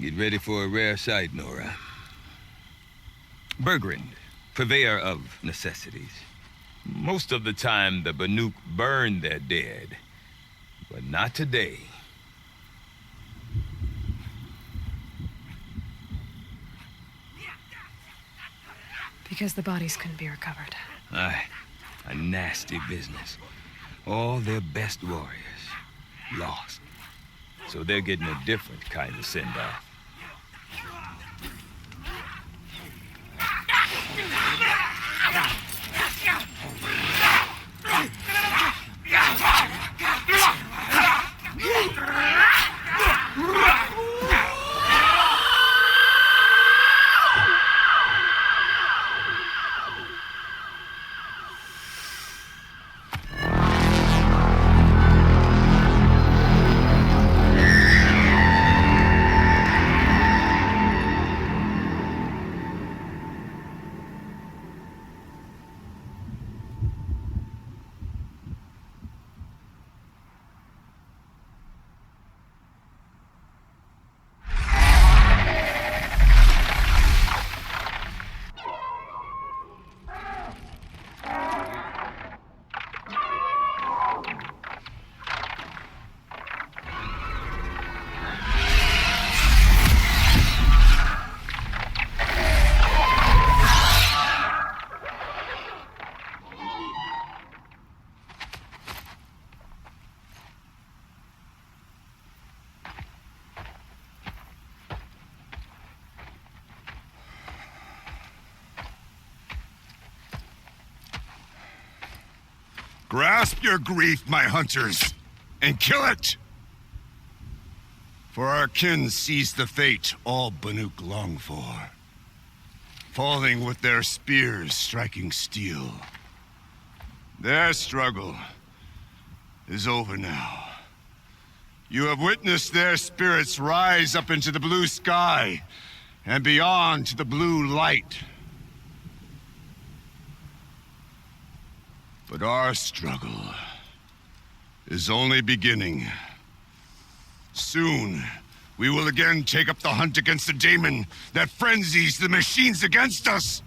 Get ready for a rare sight, Nora. Bergrand, purveyor of necessities. Most of the time, the Banuk burn their dead. But not today. Because the bodies couldn't be recovered. Aye, a nasty business. All their best warriors lost. So they're getting a different kind of send-off. Grasp your grief, my hunters, and kill it! For our kin sees the fate all Banuk long for. Falling with their spears striking steel. Their struggle is over now. You have witnessed their spirits rise up into the blue sky and beyond to the blue light. But our struggle is only beginning. Soon, we will again take up the hunt against the daemon that frenzies the machines against us.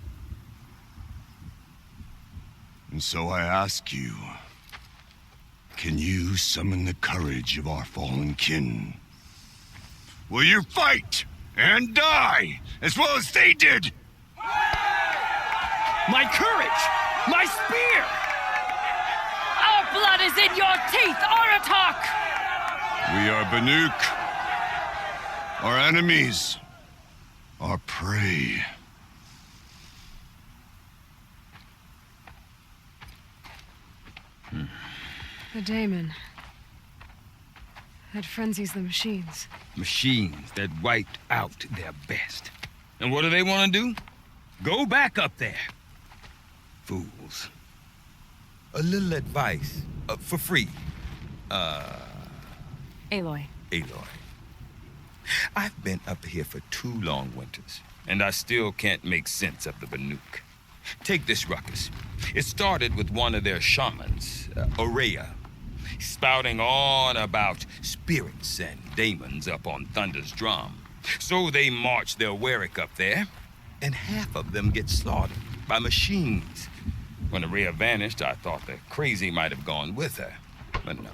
And so I ask you, can you summon the courage of our fallen kin? Will you fight and die as well as they did? My courage! My spear! Our blood is in your teeth, Aratak! We are Banuk. Our enemies. Our prey. The daemon. That frenzies the machines. Machines that wiped out their best. And what do they want to do? Go back up there. Fools. A little advice, for free. Aloy. Aloy. I've been up here for 2 long winters, and I still can't make sense of the Banuk. Take this ruckus. It started with one of their shamans, Ourea, spouting on about spirits and daemons up on Thunder's drum. So they march their Warwick up there, and half of them get slaughtered by machines. When Ourea vanished, I thought the crazy might have gone with her. But no.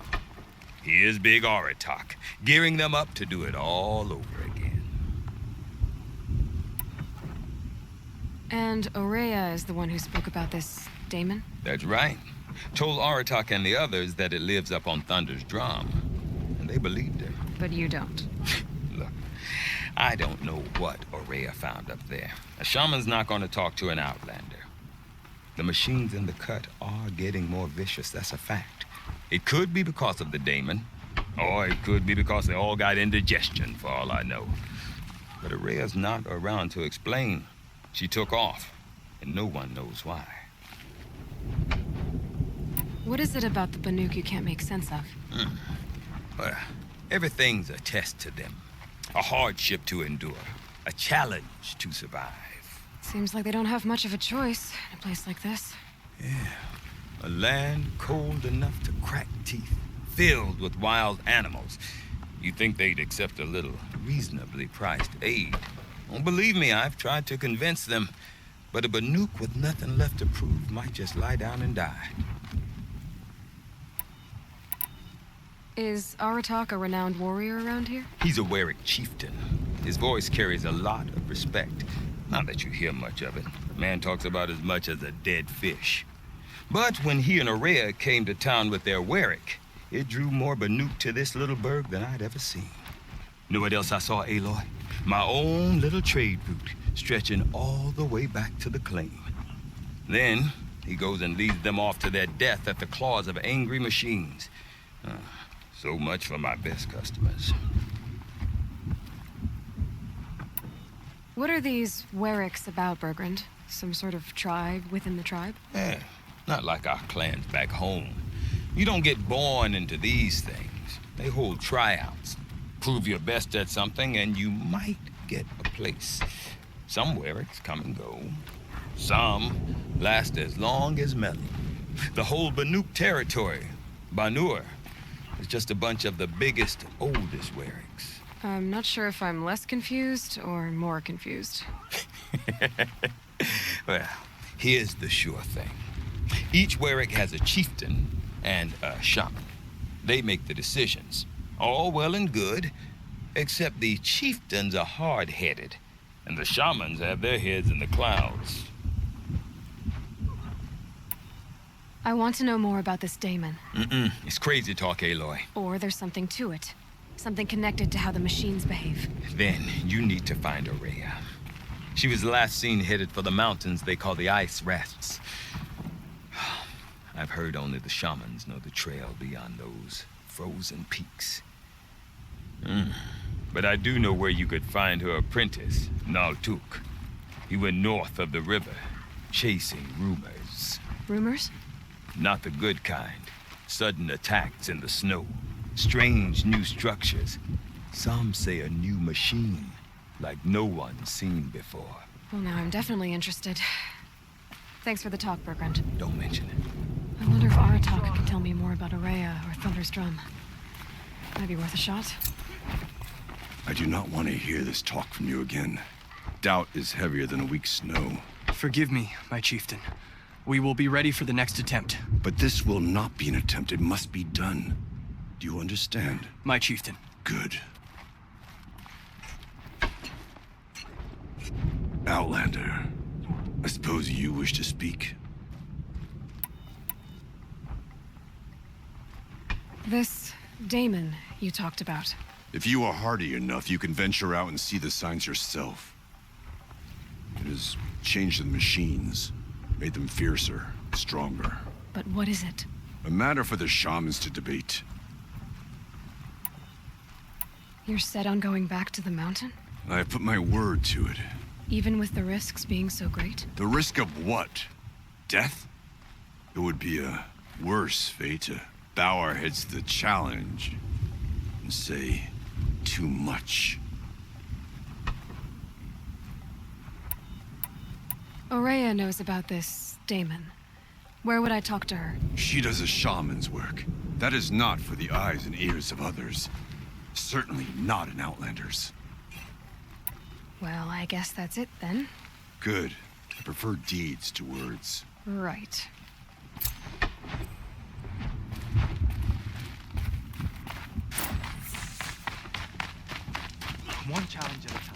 Here's Big Aratak, gearing them up to do it all over again. And Ourea is the one who spoke about this daemon? That's right. Told Aratak and the others that it lives up on Thunder's drum. And they believed her. But you don't. Look, I don't know what Ourea found up there. A shaman's not going to talk to an outlander. The machines in the cut are getting more vicious, that's a fact. It could be because of the daemon, or it could be because they all got indigestion, for all I know. But Ourea's not around to explain. She took off, and no one knows why. What is it about the Banuk you can't make sense of? Well, everything's a test to them. A hardship to endure. A challenge to survive. Seems like they don't have much of a choice in a place like this. Yeah. A land cold enough to crack teeth, filled with wild animals, You think they'd accept a little reasonably priced aid. Well, believe me, I've tried to convince them. But a Banuk with nothing left to prove might just lie down and die. Is Aratak a renowned warrior around here? He's a Werik chieftain. His voice carries a lot of respect. Not that you hear much of it. Man talks about as much as a dead fish. But when he and Aurea came to town with their Werik, it drew more Banuk to this little burg than I'd ever seen. Know what else I saw, Aloy? My own little trade route, stretching all the way back to the claim. Then, he goes and leads them off to their death at the claws of angry machines. So much for my best customers. What are these Weriks about, Bergrand? Some sort of tribe within the tribe? Not like our clans back home. You don't get born into these things. They hold tryouts. Prove your best at something, and you might get a place. Some Weriks come and go. Some last as long as Melon. The whole Banuk territory, Banur, is just a bunch of the biggest, oldest Weriks. I'm not sure if I'm less confused or more confused. Well, here's the sure thing. Each Werik has a chieftain and a shaman. They make the decisions. All well and good, except the chieftains are hard-headed, and the shamans have their heads in the clouds. I want to know more about this Daemon. It's crazy talk, Aloy. Or there's something to it. Something connected to how the machines behave. Then you need to find Aurea. She was last seen headed for the mountains they call the Ice Rafts. I've heard only the shamans know the trail beyond those frozen peaks. But I do know where you could find her apprentice, Naltuk. He went north of the river, chasing rumors. Rumors? Not the good kind. Sudden attacks in the snow. Strange new structures. Some say a new machine, like no one's seen before. Well, now I'm definitely interested. Thanks for the talk, Bergrand. Don't mention it. I wonder if Aratak can tell me more about Aurea or Thunder's Drum. Might be worth a shot. I do not want to hear this talk from you again. Doubt is heavier than a week's snow. Forgive me, my chieftain. We will be ready for the next attempt. But this will not be an attempt. It must be done. Do you understand? My chieftain. Good. Outlander, I suppose you wish to speak? This Daemon you talked about. If you are hardy enough, you can venture out and see the signs yourself. It has changed the machines, made them fiercer, stronger. But what is it? A matter for the shamans to debate. You're set on going back to the mountain? I have put my word to it. Even with the risks being so great? The risk of what? Death? It would be a worse fate to bow our heads to the challenge and say too much. Aurea knows about this Daemon. Where would I talk to her? She does a shaman's work. That is not for the eyes and ears of others. Certainly not an Outlander's. Well, I guess that's it then. Good. I prefer deeds to words. Right. One challenge at a time.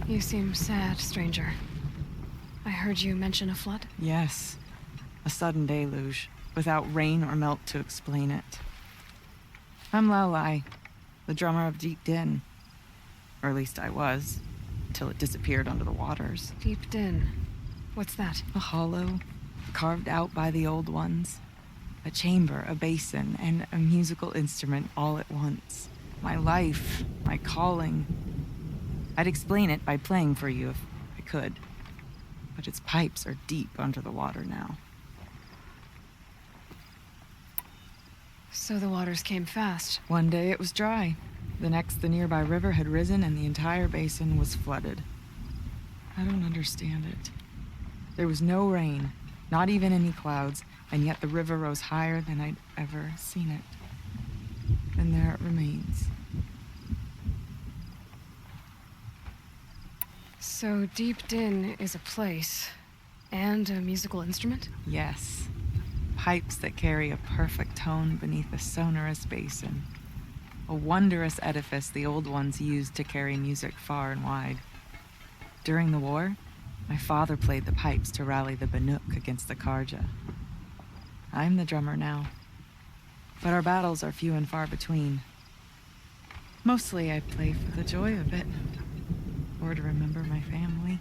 You seem sad, stranger. I heard you mention a flood. Yes. A sudden deluge, without rain or melt to explain it. I'm Laolai, the drummer of Deep Din. Or at least I was, till it disappeared under the waters. Deep Din. What's that? A hollow, carved out by the old ones. A chamber, a basin, and a musical instrument all at once. My life, my calling. I'd explain it by playing for you if I could. But its pipes are deep under the water now. So the waters came fast. One day it was dry. The next, the nearby river had risen and the entire basin was flooded. I don't understand it. There was no rain, not even any clouds, and yet the river rose higher than I'd ever seen it. And there it remains. So Deep Din is a place and a musical instrument? Yes. Pipes that carry a perfect tone beneath a sonorous basin. A wondrous edifice the old ones used to carry music far and wide. During the war, my father played the pipes to rally the Banuk against the Karja. I'm the drummer now, but our battles are few and far between. Mostly I play for the joy of it, or to remember my family.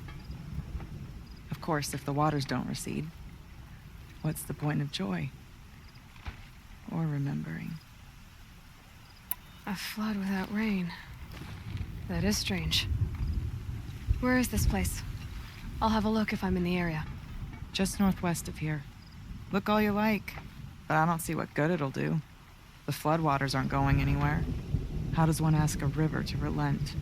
Of course, if the waters don't recede, what's the point of joy? Or remembering? A flood without rain. That is strange. Where is this place? I'll have a look if I'm in the area. Just northwest of here. Look all you like, but I don't see what good it'll do. The floodwaters aren't going anywhere. How does one ask a river to relent?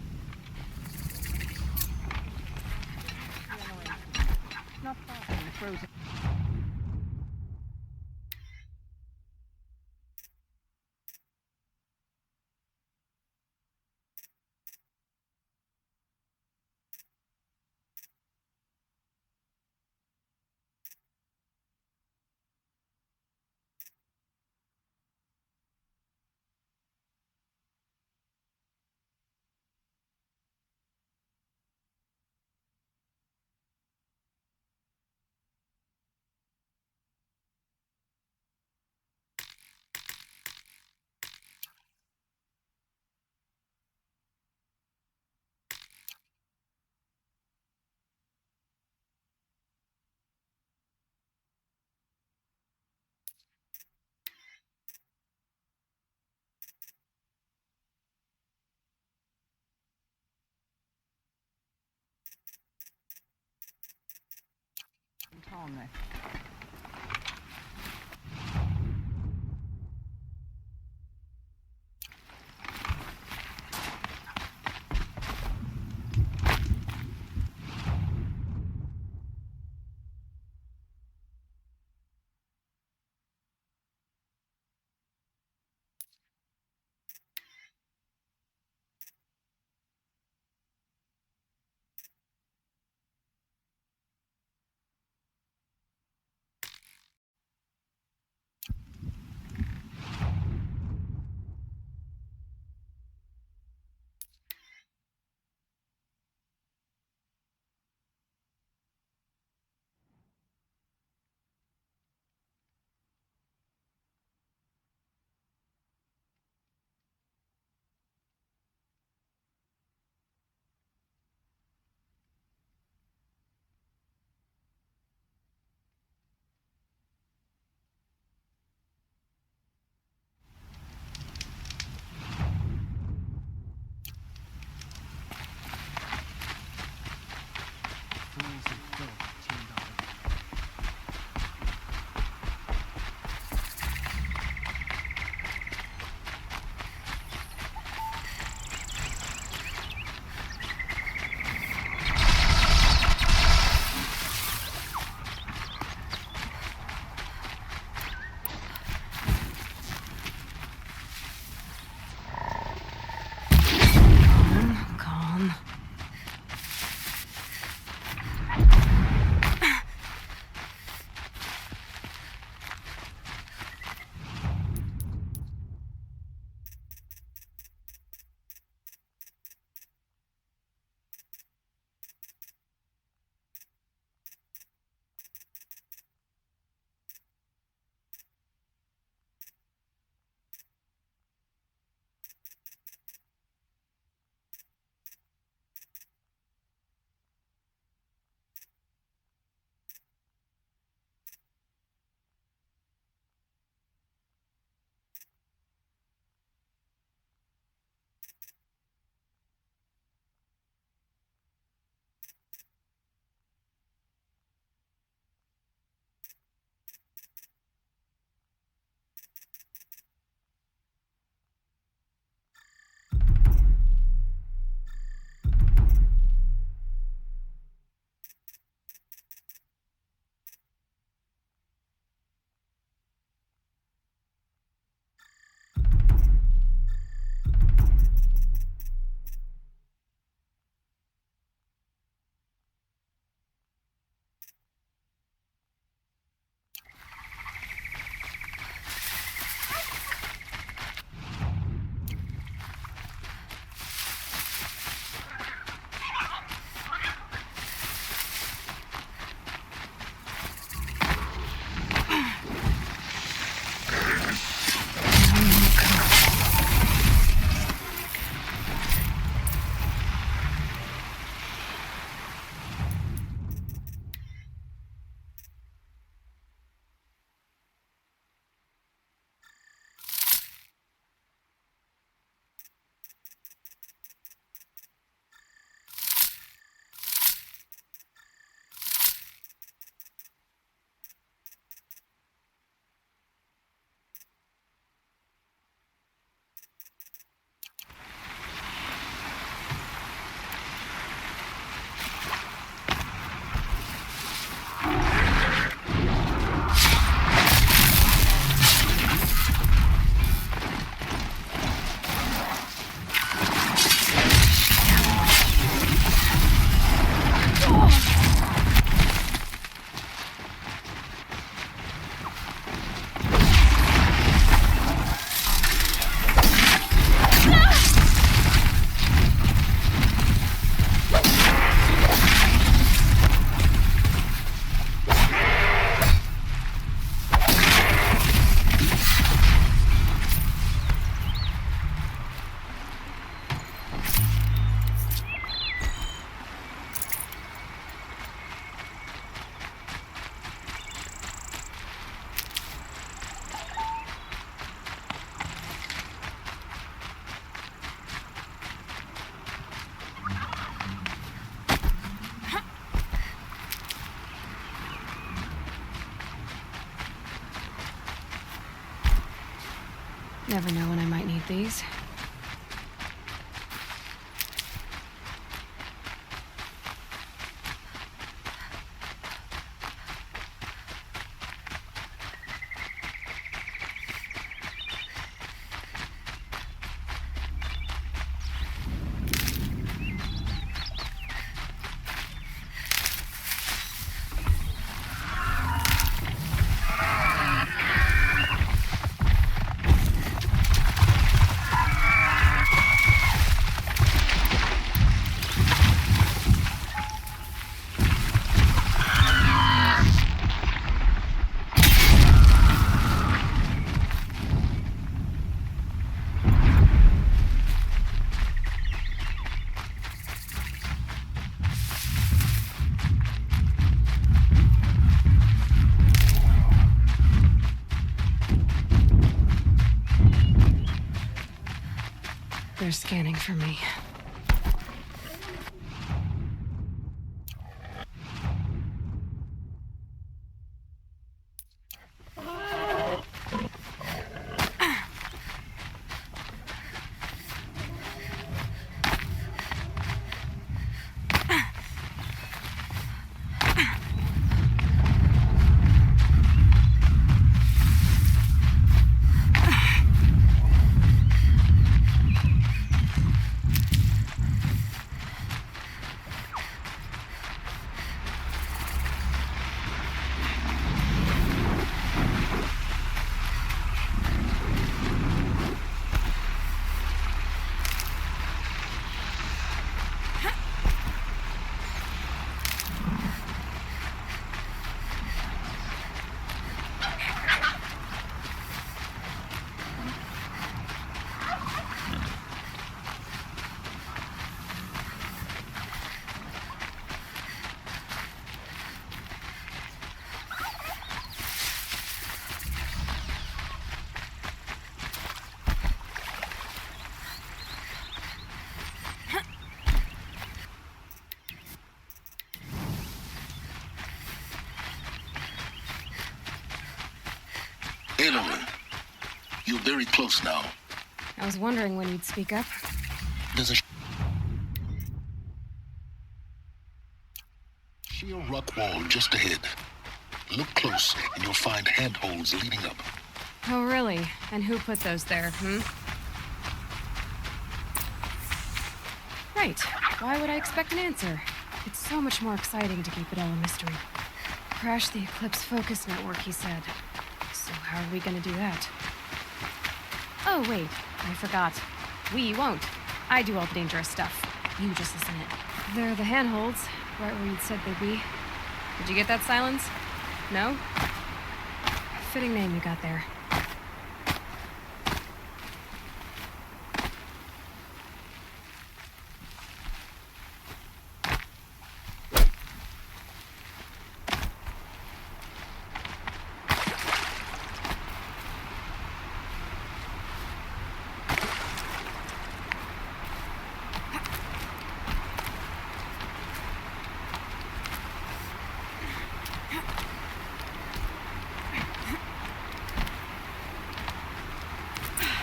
never know when I might need these. They're scanning for me. Aloy, you're very close now. I was wondering when you'd speak up. There's a sheer rock wall just ahead. Look close and you'll find handholds leading up. Oh, really? And who put those there, Right. Why would I expect an answer? It's so much more exciting to keep it all a mystery. Crash the Eclipse focus network, he said. So how are we gonna do that? Oh, wait. I forgot. We won't. I do all the dangerous stuff. You just listen in. They're the handholds, right where you'd said they'd be. Did you get that, Silence? No? Fitting name you got there.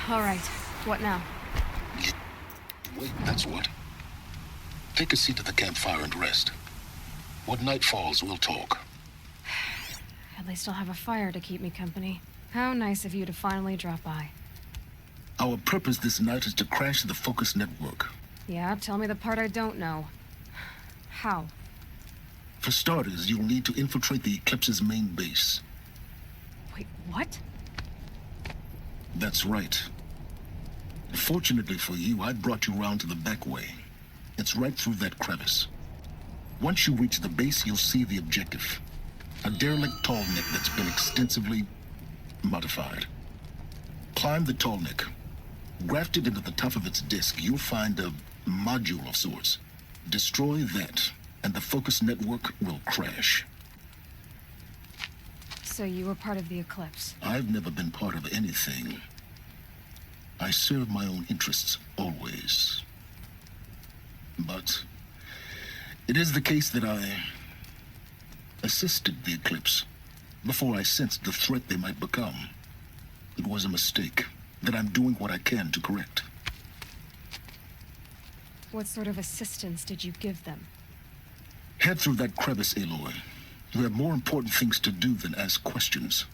All right. What now? Wait, that's what. Take a seat at the campfire and rest. When night falls, we'll talk. At least I'll have a fire to keep me company. How nice of you to finally drop by. Our purpose this night is to crash the Focus network. Yeah, tell me the part I don't know. How? For starters, you'll need to infiltrate the Eclipse's main base. Wait, what? That's right. Fortunately for you, I brought you round to the back way. It's right through that crevice. Once you reach the base, you'll see the objective. A derelict tall neck that's been extensively modified. Climb the tall neck. Grafted into the top of its disk, you'll find a module of sorts. Destroy that, and the Focus network will crash. So you were part of the Eclipse. I've never been part of anything. I serve my own interests, always. But it is the case that I assisted the Eclipse before I sensed the threat they might become. It was a mistake, that I'm doing what I can to correct. What sort of assistance did you give them? Head through that crevice, Aloy. You have more important things to do than ask questions.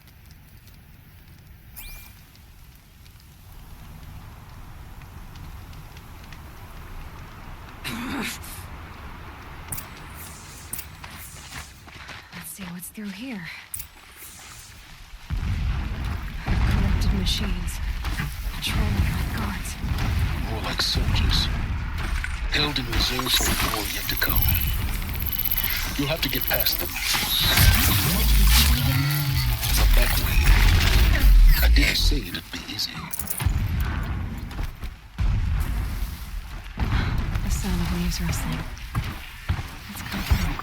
Let's see what's through here. Corrupted machines. Patrolling like guards. More like soldiers. Held in reserve for a war yet to come. You'll have to get past them. The back way. I didn't say it'd be easy. The sound of leaves rustling. It's comforting.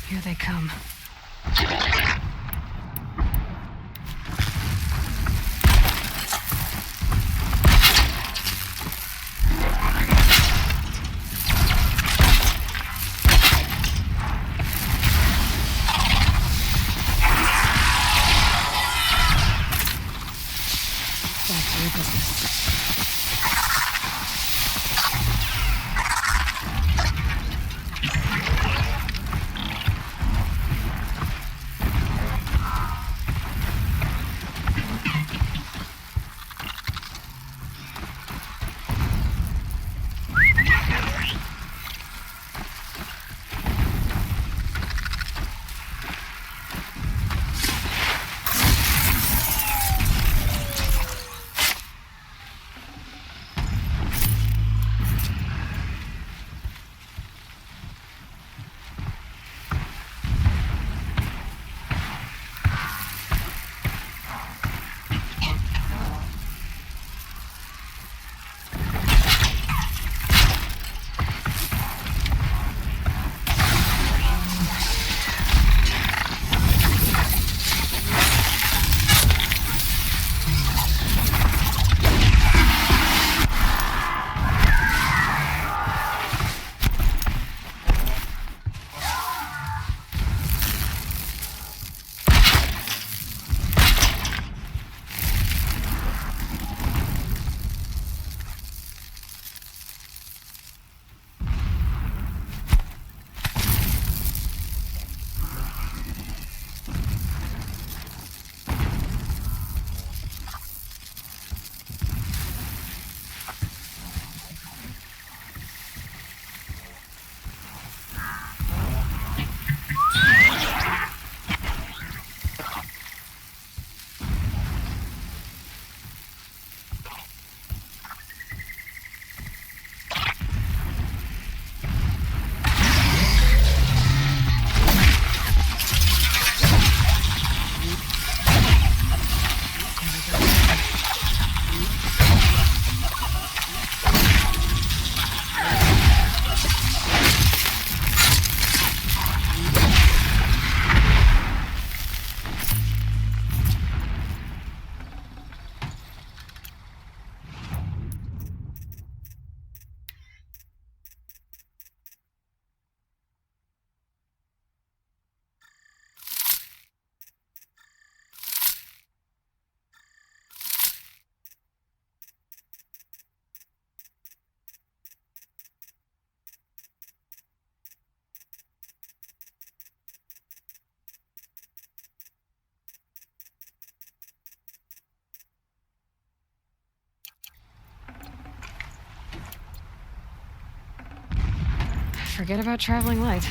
Here they come. Back to your business. Forget about traveling light.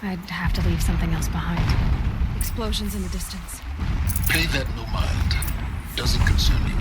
I'd have to leave something else behind. Explosions in the distance. Pay that no mind. Doesn't concern you.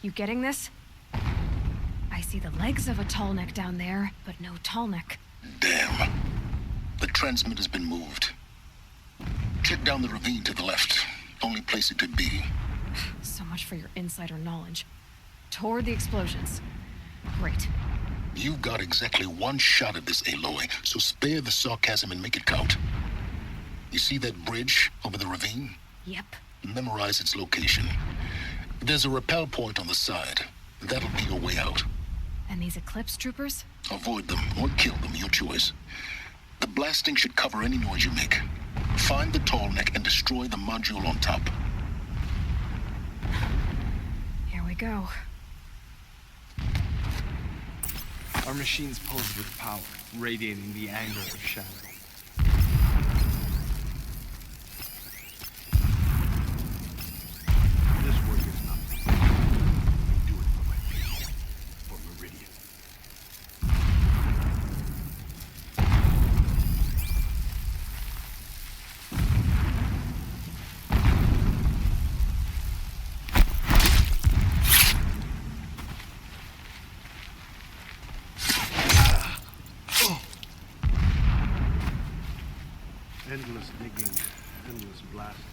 You getting this? I see the legs of a tall neck down there, but no tall neck. Damn. The transmitter's been moved. Check down the ravine to the left. Only place it could be. So much for your insider knowledge. Toward the explosions. Great. You've got exactly one shot at this, Aloy, so spare the sarcasm and make it count. You see that bridge over the ravine? Yep. Memorize its location. There's a rappel point on the side. That'll be your way out. And these Eclipse troopers? Avoid them or kill them, your choice. The blasting should cover any noise you make. Find the tall neck and destroy the module on top. Here we go. Our machine's pulsed with power, radiating the anger of Shadow. This work is nothing. Do it for my people, for Meridian. Endless digging, endless blasting,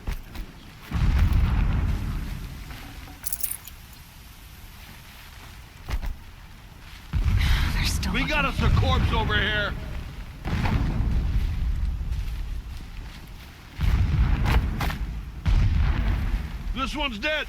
They're still We looking. got us a corpse over here! This one's dead!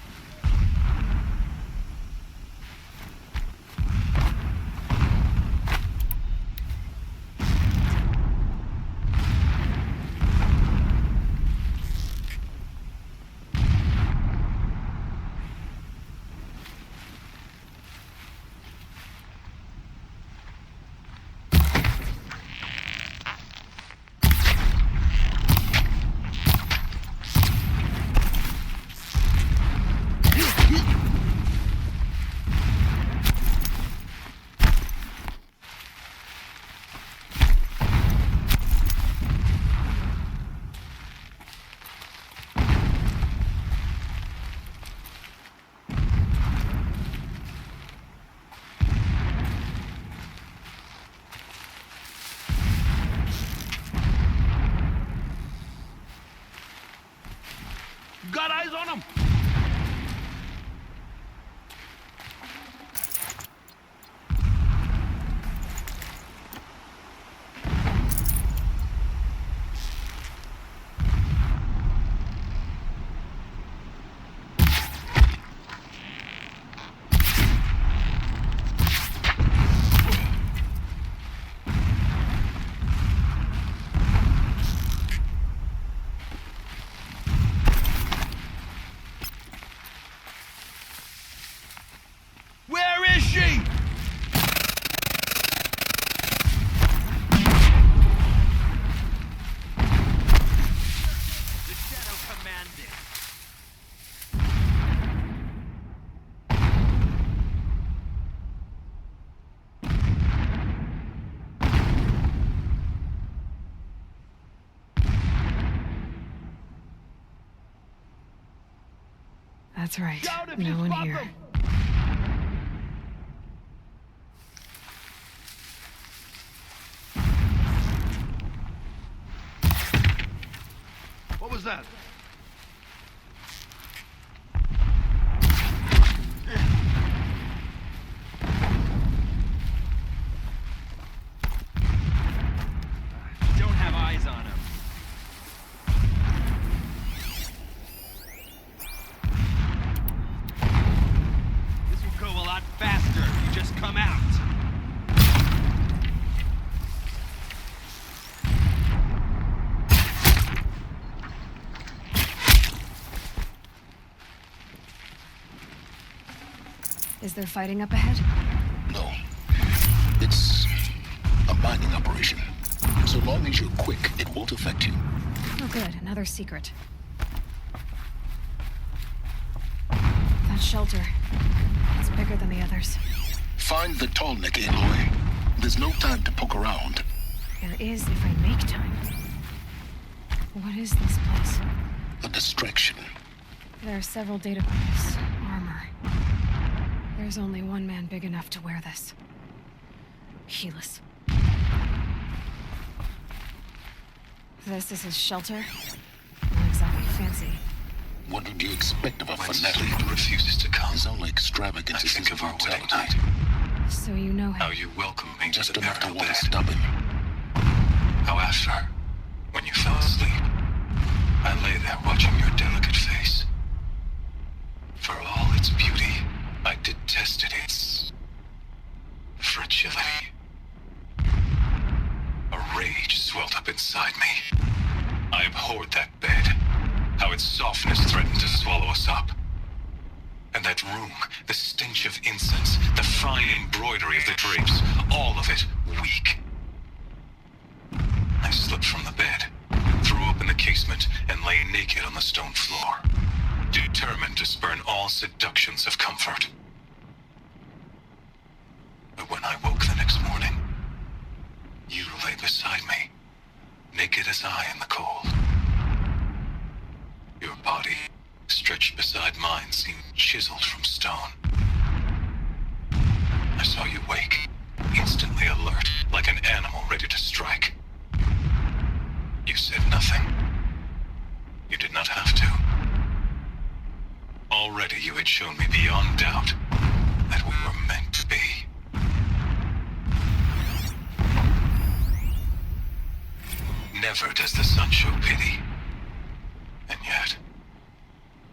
got eyes on him? Where is she? The Shadow Commandant. That's right. Shout if you No one spot here. them. What was that? Don't have eyes on him. This will go a lot faster if you just come out. Is there fighting up ahead? No. It's a mining operation. So long as you're quick, it won't affect you. Oh, good. Another secret. That shelter. It's bigger than the others. Find the Tallneck, Aloy. There's no time to poke around. There is if I make time. What is this place? A distraction. There are several data points. Armor. There's only one man big enough to wear this. Helis. This is his shelter? Not exactly fancy. What did you expect of a When fanatic? sleep refuses to come, His only extravagance I is think his of our wedding brutality. night. So you know him. How you welcomed me Just to the enough to burial want to bed. stop him. How after, when you fell asleep, I lay there watching your delicate face. For all its beauty, I detested its fragility. A rage swelled up inside me. I abhorred that bed, how its softness threatened to swallow us up. And that room, the stench of incense, the fine embroidery of the drapes, all of it weak. I slipped from the bed, threw open the casement, and lay naked on the stone floor, determined to spurn all seductions of comfort. But when I woke the next morning, you lay beside me, naked as I in the cold. Your body, stretched beside mine, seemed chiseled from stone. I saw you wake, instantly alert, like an animal ready to strike. You said nothing. You did not have to. Already you had shown me beyond doubt that we were meant to be. Never does the sun show pity. And yet,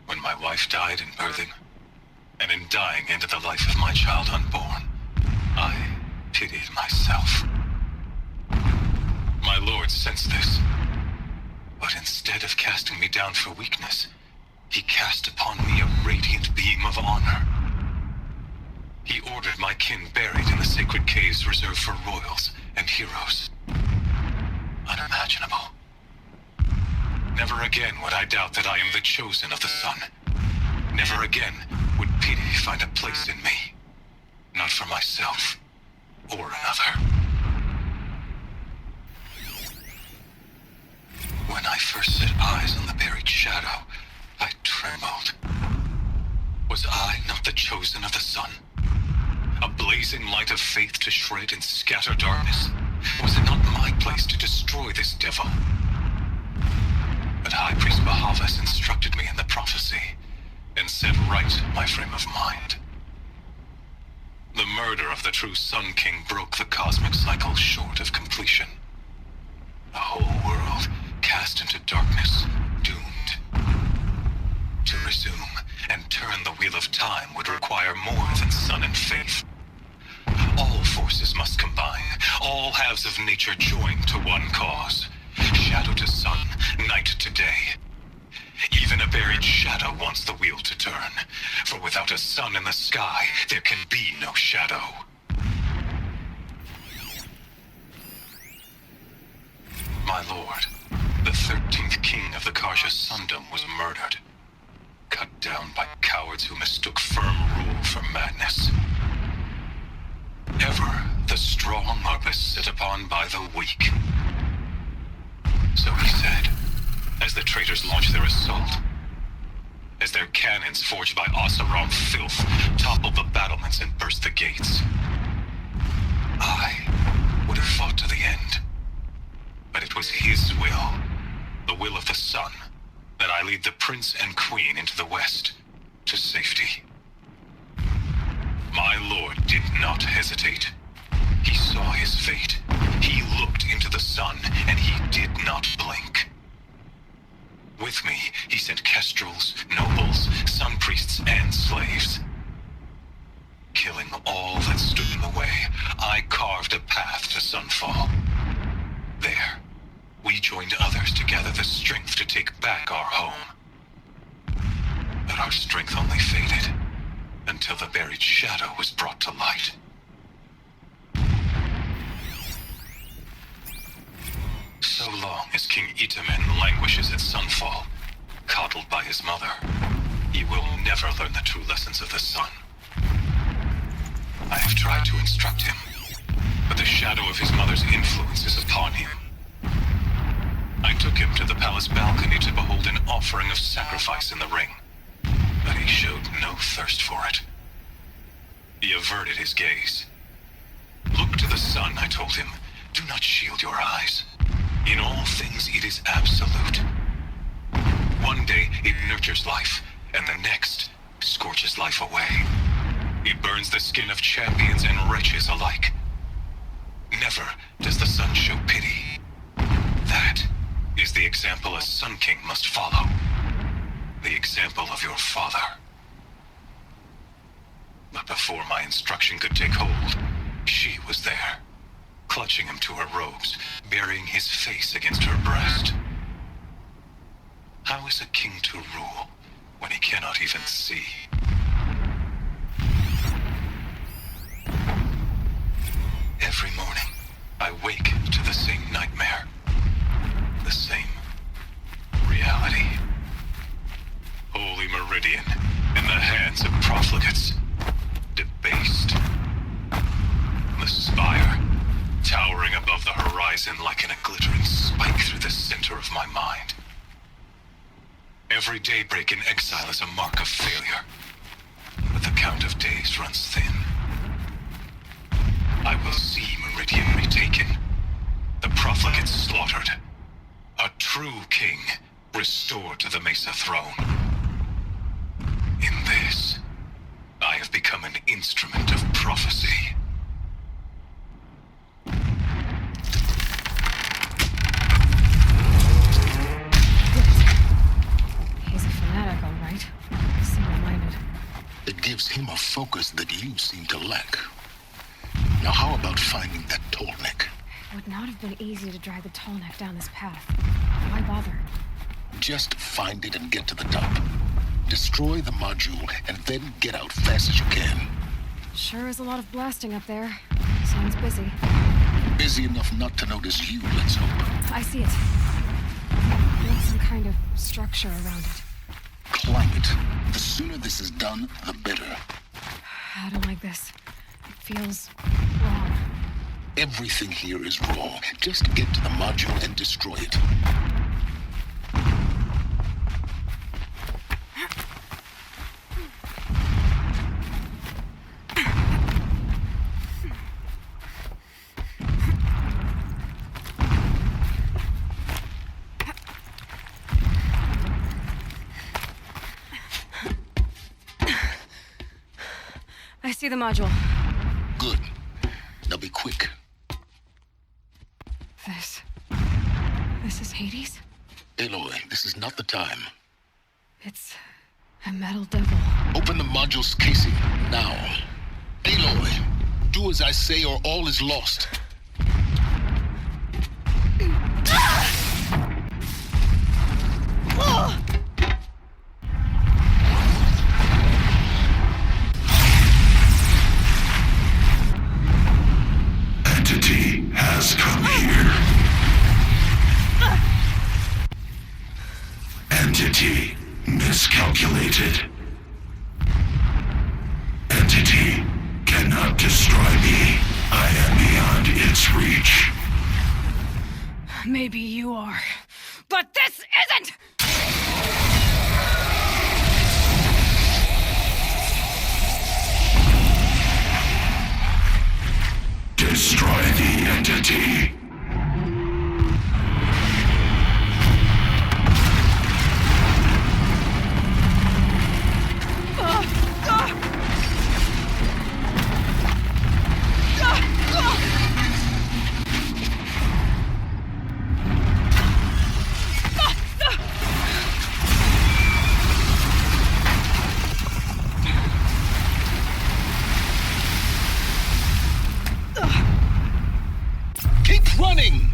when my wife died in birthing, and in dying into the life of my child unborn, I pitied myself. My lord sensed this, but instead of casting me down for weakness, he cast upon me a radiant beam of honor. He ordered my kin buried in the sacred caves reserved for royals and heroes. Unimaginable. Never again would I doubt that I am the chosen of the sun. Never again would pity find a place in me. Not for myself or another. When I first set eyes on the buried shadow, I trembled. Was I not the chosen of the sun? A blazing light of faith to shred and scatter darkness? Was it not my place to destroy this devil? But I High Priest Bahavas instructed me in the prophecy and set right my frame of mind. The murder of the true Sun King broke the cosmic cycle short of completion. A whole world cast into darkness, doomed. To resume and turn the wheel of time would require more than sun and faith. All forces must combine, all halves of nature join to one cause. Shadow to sun, night to day. Even a buried shadow wants the wheel to turn, for without a sun in the sky, there can be no shadow. My lord, the 13th king of the Karja Sundom was murdered. Cut down by cowards who mistook firm rule for madness. Ever, the strong are beset upon by the weak. So he said, as the traitors launched their assault. As their cannons forged by Oseram filth toppled the battlements and burst the gates. I would have fought to the end. But it was his will, the will of the sun, that I lead the prince and queen into the west, to safety. My lord did not hesitate. He saw his fate. He looked into the sun, and he did not blink. With me, he sent kestrels, nobles, sun priests, and slaves. Killing all that stood in the way, I carved a path to Sunfall. There, we joined others to gather the strength to take back our home. But our strength only faded until the buried shadow was brought to light. So long as King Itamen languishes at Sunfall, coddled by his mother, he will never learn the true lessons of the sun. I have tried to instruct him, but the shadow of his mother's influence is upon him. I took him to the palace balcony to behold an offering of sacrifice in the ring, but he showed no thirst for it. He averted his gaze. Look to the sun, I told him. Do not shield your eyes. In all things, it is absolute. One day, it nurtures life, and the next, scorches life away. It burns the skin of champions and wretches alike. Never does the sun show pity. That is the example a Sun King must follow. The example of your father. But before my instruction could take hold, she was there. Clutching him to her robes, burying his face against her breast. How is a king to rule when he cannot even see? Every morning, I wake to the same nightmare. The same reality. Holy Meridian, in the hands of profligates. Debased. The spire, towering above the horizon like a glittering spike through the center of my mind. Every daybreak in exile is a mark of failure, but the count of days runs thin. I will see Meridian retaken, the profligates slaughtered, a true king restored to the Mesa throne. In this, I have become an instrument of prophecy. He's a fanatic, all right. Single-minded. It gives him a focus that you seem to lack. Now how about finding that Tallneck? It would not have been easy to drag the Tallneck down this path. Why bother? Just find it and get to the top. Destroy the module, and then get out fast as you can. Sure is a lot of blasting up there. Sounds busy. Busy enough not to notice you, let's hope. I see it. Want some kind of structure around it. Climb it. The sooner this is done, the better. I don't like this. It feels wrong. Everything here is wrong. Just get to the module and destroy it. see the module. Good. Now be quick. This is Hades? Aloy, this is not the time. It's a metal devil. Open the module's casing, now. Aloy, do as I say or all is lost. Entity has come here. Entity miscalculated. Entity cannot destroy me. I am beyond its reach. Maybe you are, but this isn't! Destroy the entity. Keep running!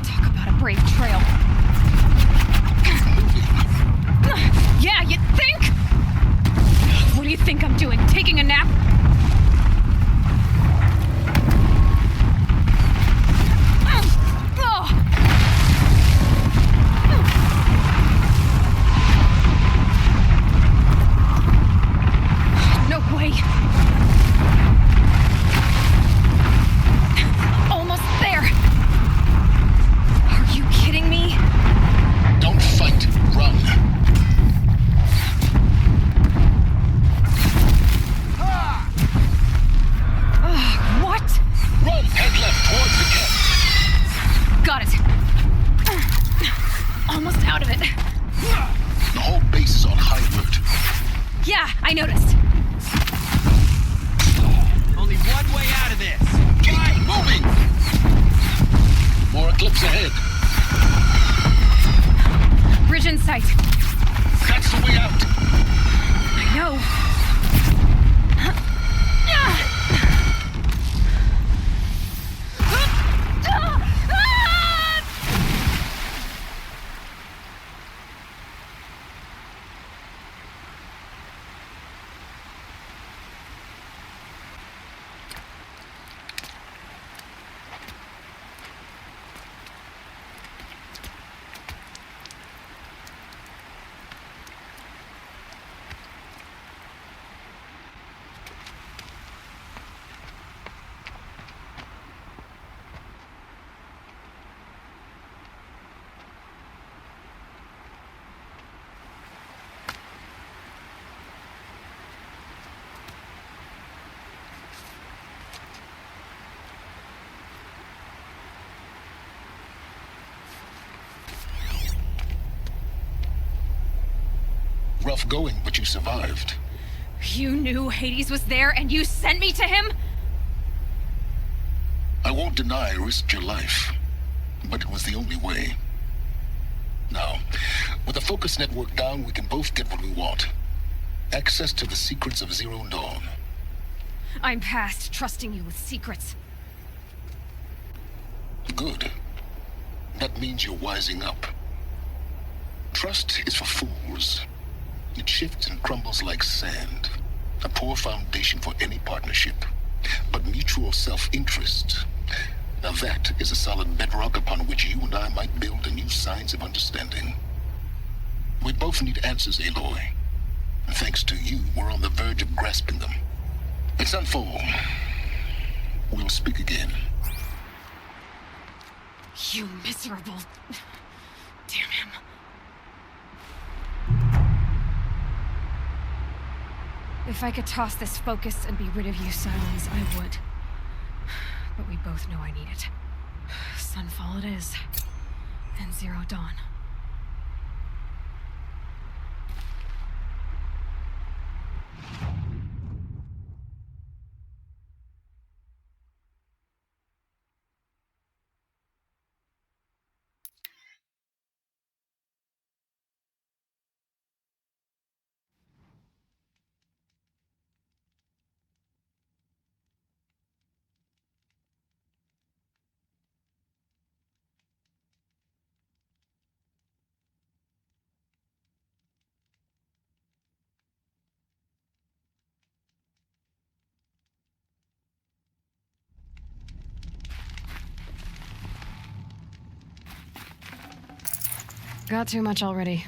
Talk about a brave trail. Yeah, you think? What do you think I'm doing? Taking a nap? No way. Almost there. Are you kidding me? Don't fight, run. What? Run, head left towards the camp. Got it. Almost out of it. The whole base is on high alert. Yeah, I noticed. Only one way out of this. Keep moving! More Eclipse ahead. Bridge in sight. That's the way out. I know. Rough going, but you survived. You knew Hades was there and you sent me to him? I won't deny I risked your life, but it was the only way. Now, with the focus network down, we can both get what we want. Access to the secrets of Zero Dawn. I'm past trusting you with secrets. Good. That means you're wising up. Trust is for fools. It shifts and crumbles like sand. A poor foundation for any partnership. But mutual self-interest, now that is a solid bedrock upon which you and I might build a new science of understanding. We both need answers, Aloy. And thanks to you, we're on the verge of grasping them. It's Sunfall. We'll speak again. You miserable... Damn him. If I could toss this focus and be rid of you, Silence, I would. But we both know I need it. Sunfall it is. And Zero Dawn. got too much already.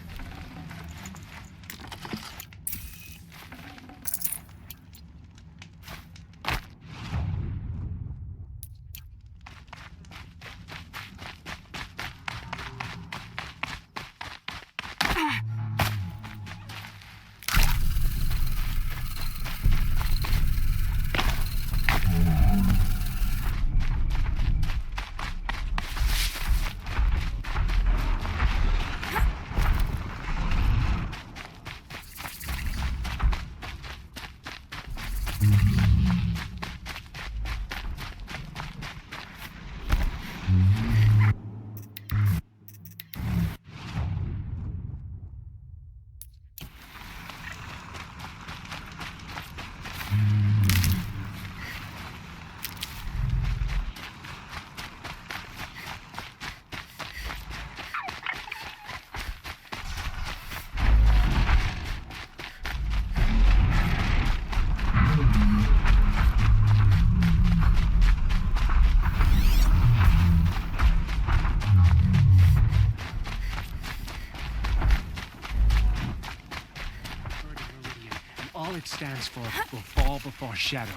All it stands for will fall before Shadow.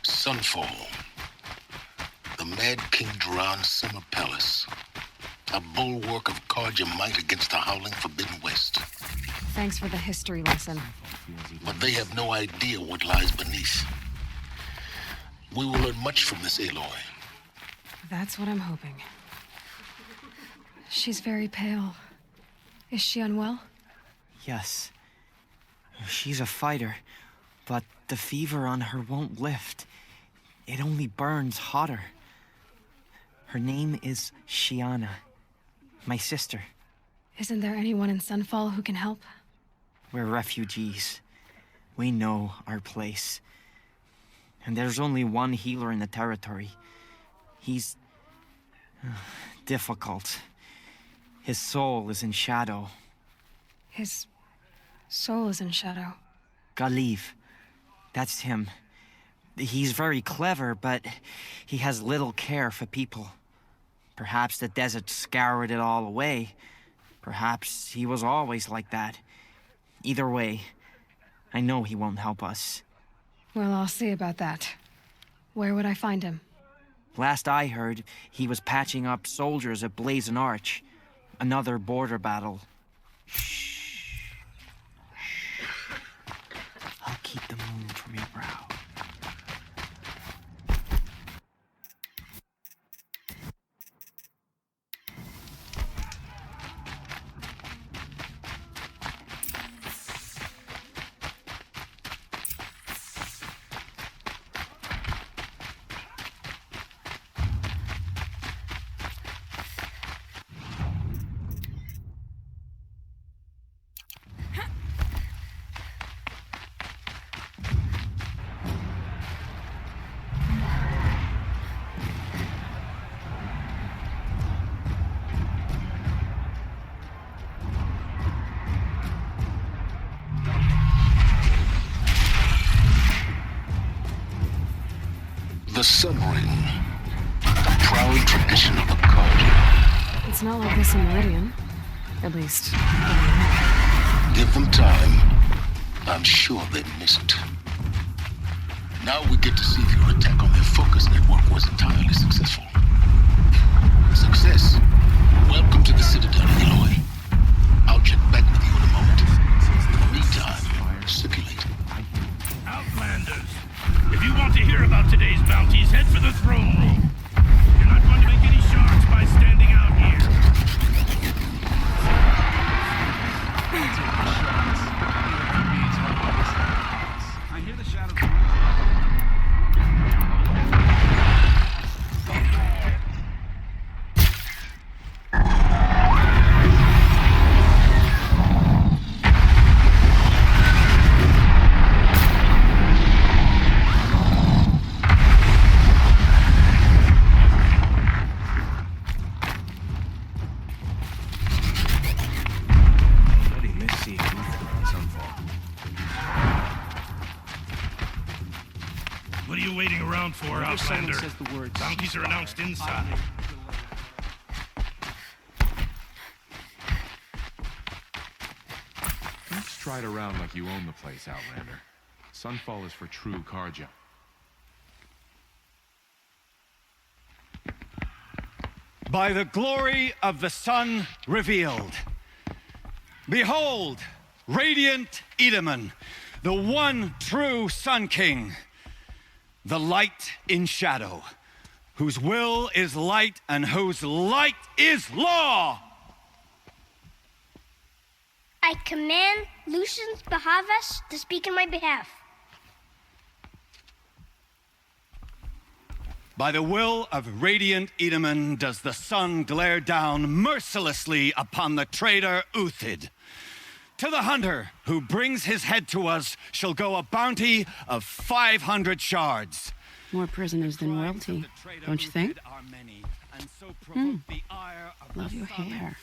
Sunfall. The Mad King Duran's summer palace. A bulwark of Carja might against the howling Forbidden West. Thanks for the history lesson. But they have no idea what lies beneath. We will learn much from this Aloy. That's what I'm hoping. She's very pale. Is she unwell? Yes. She's a fighter, but the fever on her won't lift. It only burns hotter. Her name is Shiana, my sister. Isn't there anyone in Sunfall who can help? We're refugees. We know our place. And there's only one healer in the territory. He's difficult. His soul is in shadow. His soul is in shadow. Galiv. That's him. He's very clever, but he has little care for people. Perhaps the desert scoured it all away. Perhaps he was always like that. Either way, I know he won't help us. Well, I'll see about that. Where would I find him? Last I heard, he was patching up soldiers at Blazon Arch. Another border battle. Shh. I'll keep the moon from your brow. The Sun Ring. A proud tradition of the Carja. It's not like this in Meridian. At least, Give them time. I'm sure they miss it. Now we get to see if your attack on their focus network was entirely successful. Success. Welcome to the Citadel, Aloy. I'll check back with you in a moment. In the meantime, circulate. Outlanders, if you want to hear about today's bounties, head for the throne room. You're not going to make any shards by standing out here. I hear the shadows. What are you waiting around for, Whenever someone Outlander? says the words, Bounties are announced inside. Don't stride around like you own the place, Outlander. Sunfall is for true Carja. By the glory of the sun revealed. Behold, radiant Edaman, the one true Sun King, the light in shadow, whose will is light and whose light is law. I command Lucius Bahavas to speak in my behalf. By the will of radiant Edaman does the sun glare down mercilessly upon the traitor Uthid. To the hunter who brings his head to us shall go a bounty of 500 shards. More prisoners than royalty, don't you think? Love your hair.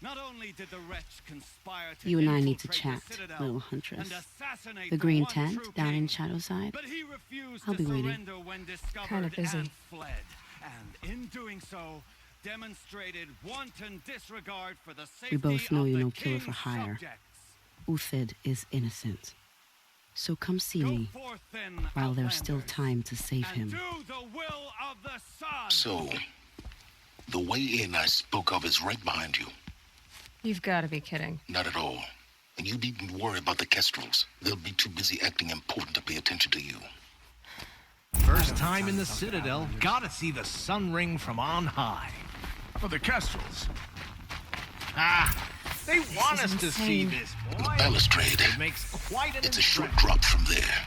Not only did the wretch conspire to You and I need to infiltrate chat, the citadel little huntress. and assassinate The green one tent true down king, in Shadowside. but he refused I'll to be waiting. surrender when discovered Kinda busy. and fled. And in doing so, demonstrated wanton disregard for the safety We both know of you're the no killer for king's hire. subjects. Uthid is innocent. So come see Go me forth then, while there's still Outlanders, time to save and him. do the will of the sun. So, the way in I spoke of is right behind you. You've got to be kidding. Not at all. And you needn't worry about the Kestrels. They'll be too busy acting important to pay attention to you. First time in the Citadel, gotta see the sun ring from on high. Oh, the Kestrels. Ah, they want us is to see insane. this, The boy. balustrade. It makes quite an It's a short impression. drop from there.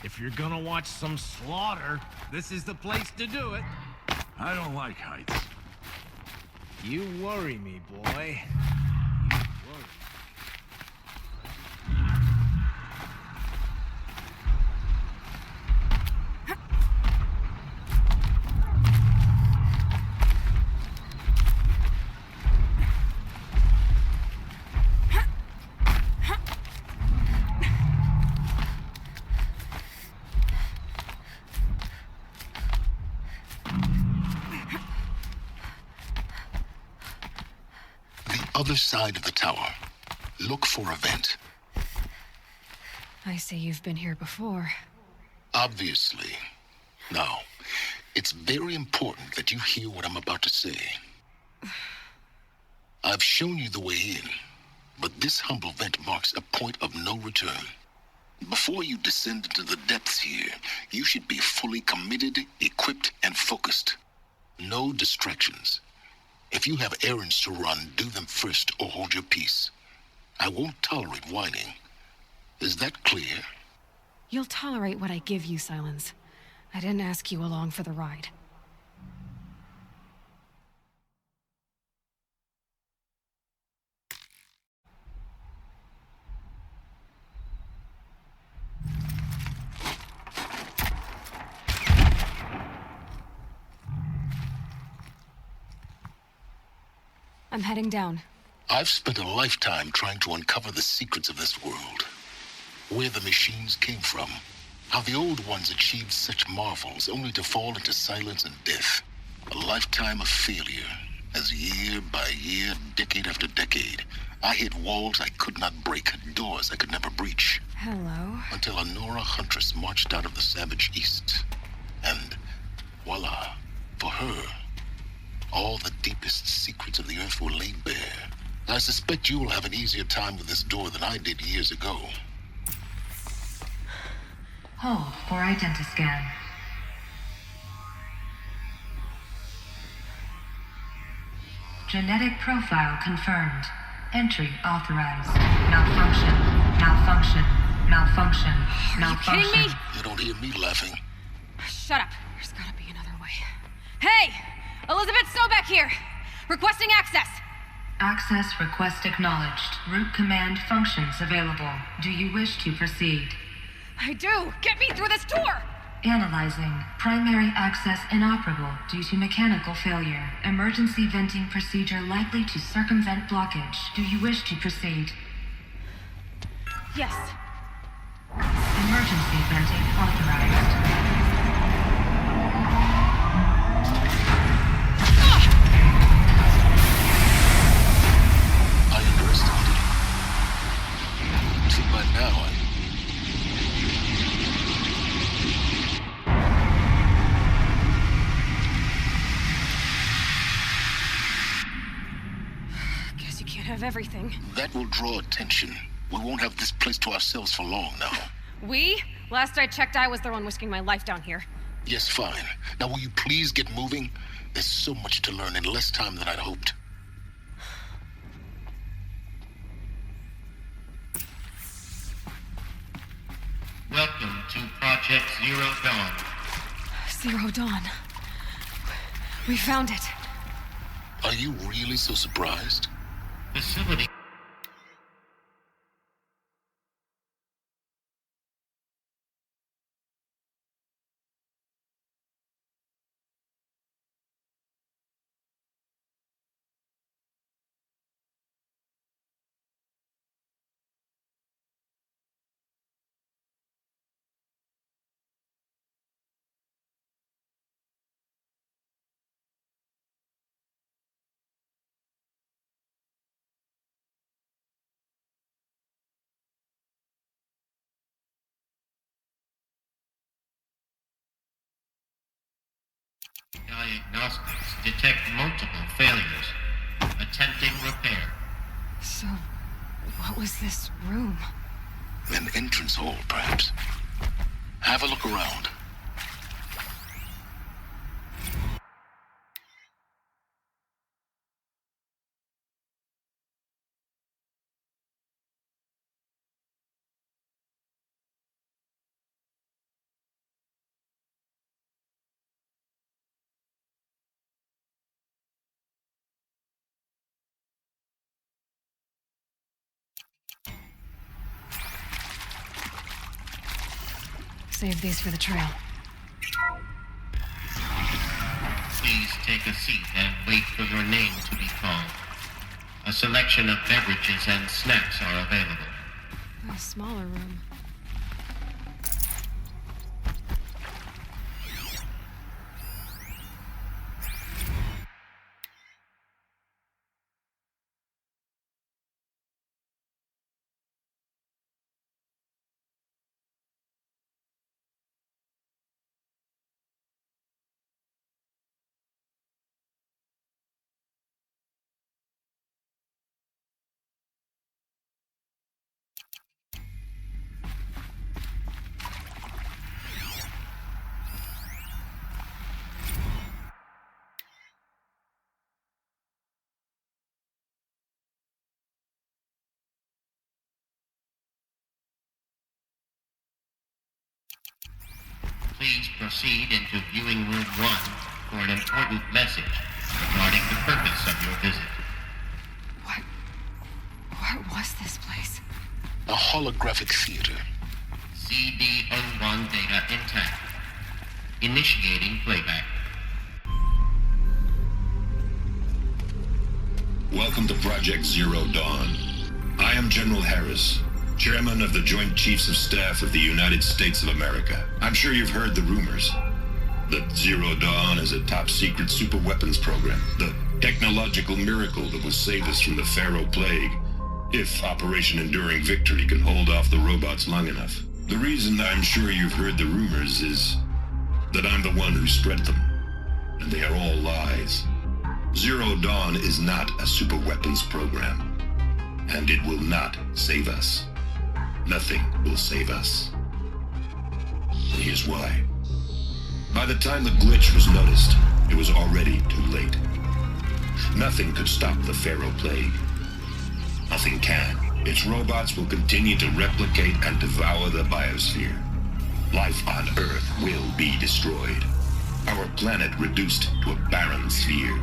If you're gonna watch some slaughter, this is the place to do it. I don't like heights. You worry me, boy. You worry. Other side of the tower. Look for a vent. I see you've been here before. Obviously. Now, it's very important that you hear what I'm about to say. I've shown you the way in, but this humble vent marks a point of no return. Before you descend into the depths here, you should be fully committed, equipped, and focused. No distractions. If you have errands to run, do them first or hold your peace. I won't tolerate whining. Is that clear? You'll tolerate what I give you, Silence. I didn't ask you along for the ride. I'm heading down. I've spent a lifetime trying to uncover the secrets of this world. Where the machines came from. How the old ones achieved such marvels only to fall into silence and death. A lifetime of failure. As year by year, decade after decade, I hit walls I could not break, doors I could never breach. Hello. Until a Nora huntress marched out of the savage east. And voila, for her, all the deepest secrets of the Earth were laid bare. I suspect you will have an easier time with this door than I did years ago. Hold for identiscan. Genetic profile confirmed. Entry authorized. Malfunction. Malfunction. Malfunction. Malfunction. Kidding me? You don't hear me laughing. Shut up. There's gotta be another way. Hey! Elizabeth Sobeck here! Requesting access! Access request acknowledged. Root command functions available. Do you wish to proceed? I do! Get me through this door! Analyzing. Primary access inoperable due to mechanical failure. Emergency venting procedure likely to circumvent blockage. Do you wish to proceed? Yes. Emergency venting authorized. By now, Guess you can't have everything. That will draw attention. We won't have this place to ourselves for long now. We? Last I checked, I was the one risking my life down here. Yes, fine. Now will you please get moving? There's so much to learn in less time than I'd hoped. Welcome to Project Zero Dawn. Zero Dawn. We found it. Are you really so surprised? Facility. Diagnostics detect multiple failures. Attempting repair. So, what was this room? An entrance hall, perhaps. Have a look around. Save these for the trail. Please take a seat and wait for your name to be called. A selection of beverages and snacks are available. A smaller room. Please proceed into viewing room 1 for an important message regarding the purpose of your visit. What was this place? A holographic theater. CD01 data intact. Initiating playback. Welcome to Project Zero Dawn. I am General Harris, Chairman of the Joint Chiefs of Staff of the United States of America. I'm sure you've heard the rumors that Zero Dawn is a top-secret superweapons program, the technological miracle that will save us from the Pharaoh Plague, if Operation Enduring Victory can hold off the robots long enough. The reason I'm sure you've heard the rumors is that I'm the one who spread them, and they are all lies. Zero Dawn is not a superweapons program, and it will not save us. Nothing will save us. And here's why. By the time the glitch was noticed, it was already too late. Nothing could stop the Pharaoh Plague. Nothing can. Its robots will continue to replicate and devour the biosphere. Life on Earth will be destroyed. Our planet reduced to a barren sphere.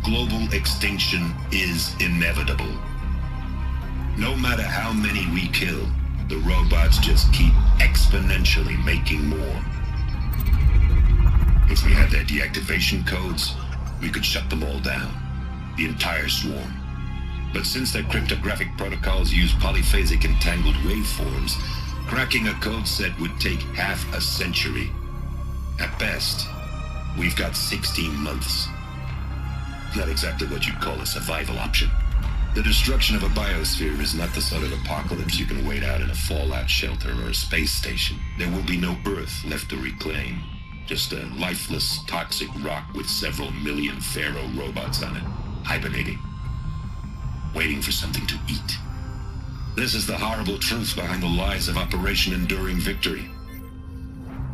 global extinction is inevitable. No matter how many we kill, the robots just keep exponentially making more. If we had their deactivation codes, we could shut them all down, the entire swarm. But since their cryptographic protocols use polyphasic entangled waveforms, cracking a code set would take half a century. At best, we've got 16 months. Not exactly what you'd call a survival option. The destruction of a biosphere is not the sort of apocalypse you can wait out in a fallout shelter or a space station. There will be no Earth left to reclaim. Just a lifeless, toxic rock with several million Pharaoh robots on it, hibernating, waiting for something to eat. This is the horrible truth behind the lies of Operation Enduring Victory.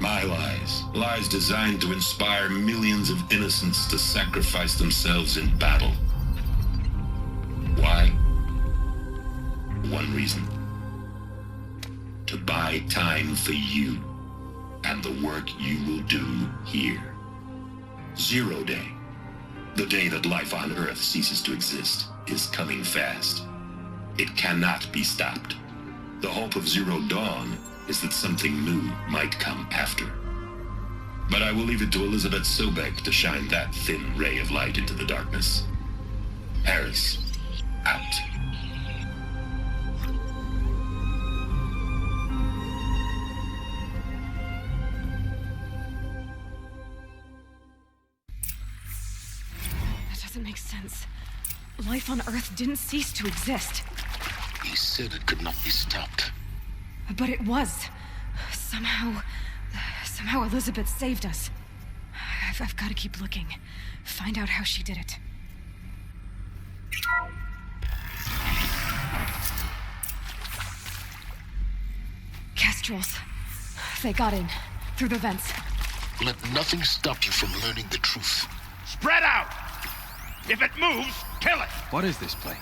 My lies. Lies designed to inspire millions of innocents to sacrifice themselves in battle. Why? One reason. To buy time for you and the work you will do here. Zero Day, the day that life on Earth ceases to exist, is coming fast. It cannot be stopped. The hope of Zero Dawn is that something new might come after. But I will leave it to Elizabeth Sobek to shine that thin ray of light into the darkness. Harris, out. That doesn't make sense. Life on Earth didn't cease to exist. He said it could not be stopped. But it was. Somehow Elizabeth saved us. I've got to keep looking. Find out how she did it. Kestrels. They got in. Through the vents. Let nothing stop you from learning the truth. Spread out! If it moves, kill it! What is this place?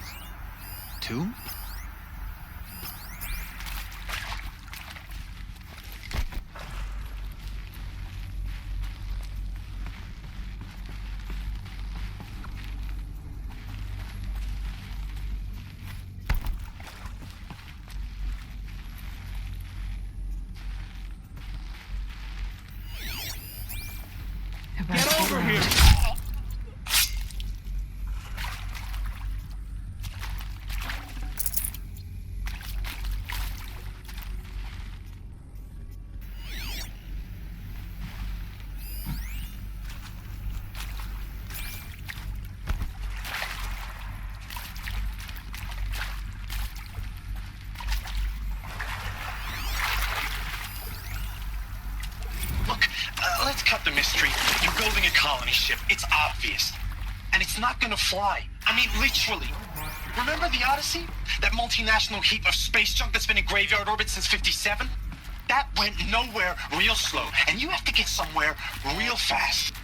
Tomb? Get over here! Let's cut the mystery. You're building a colony ship. It's obvious. And it's not gonna fly. I mean, literally. Remember the Odyssey? That multinational heap of space junk that's been in graveyard orbit since 57? That went nowhere real slow. And you have to get somewhere real fast.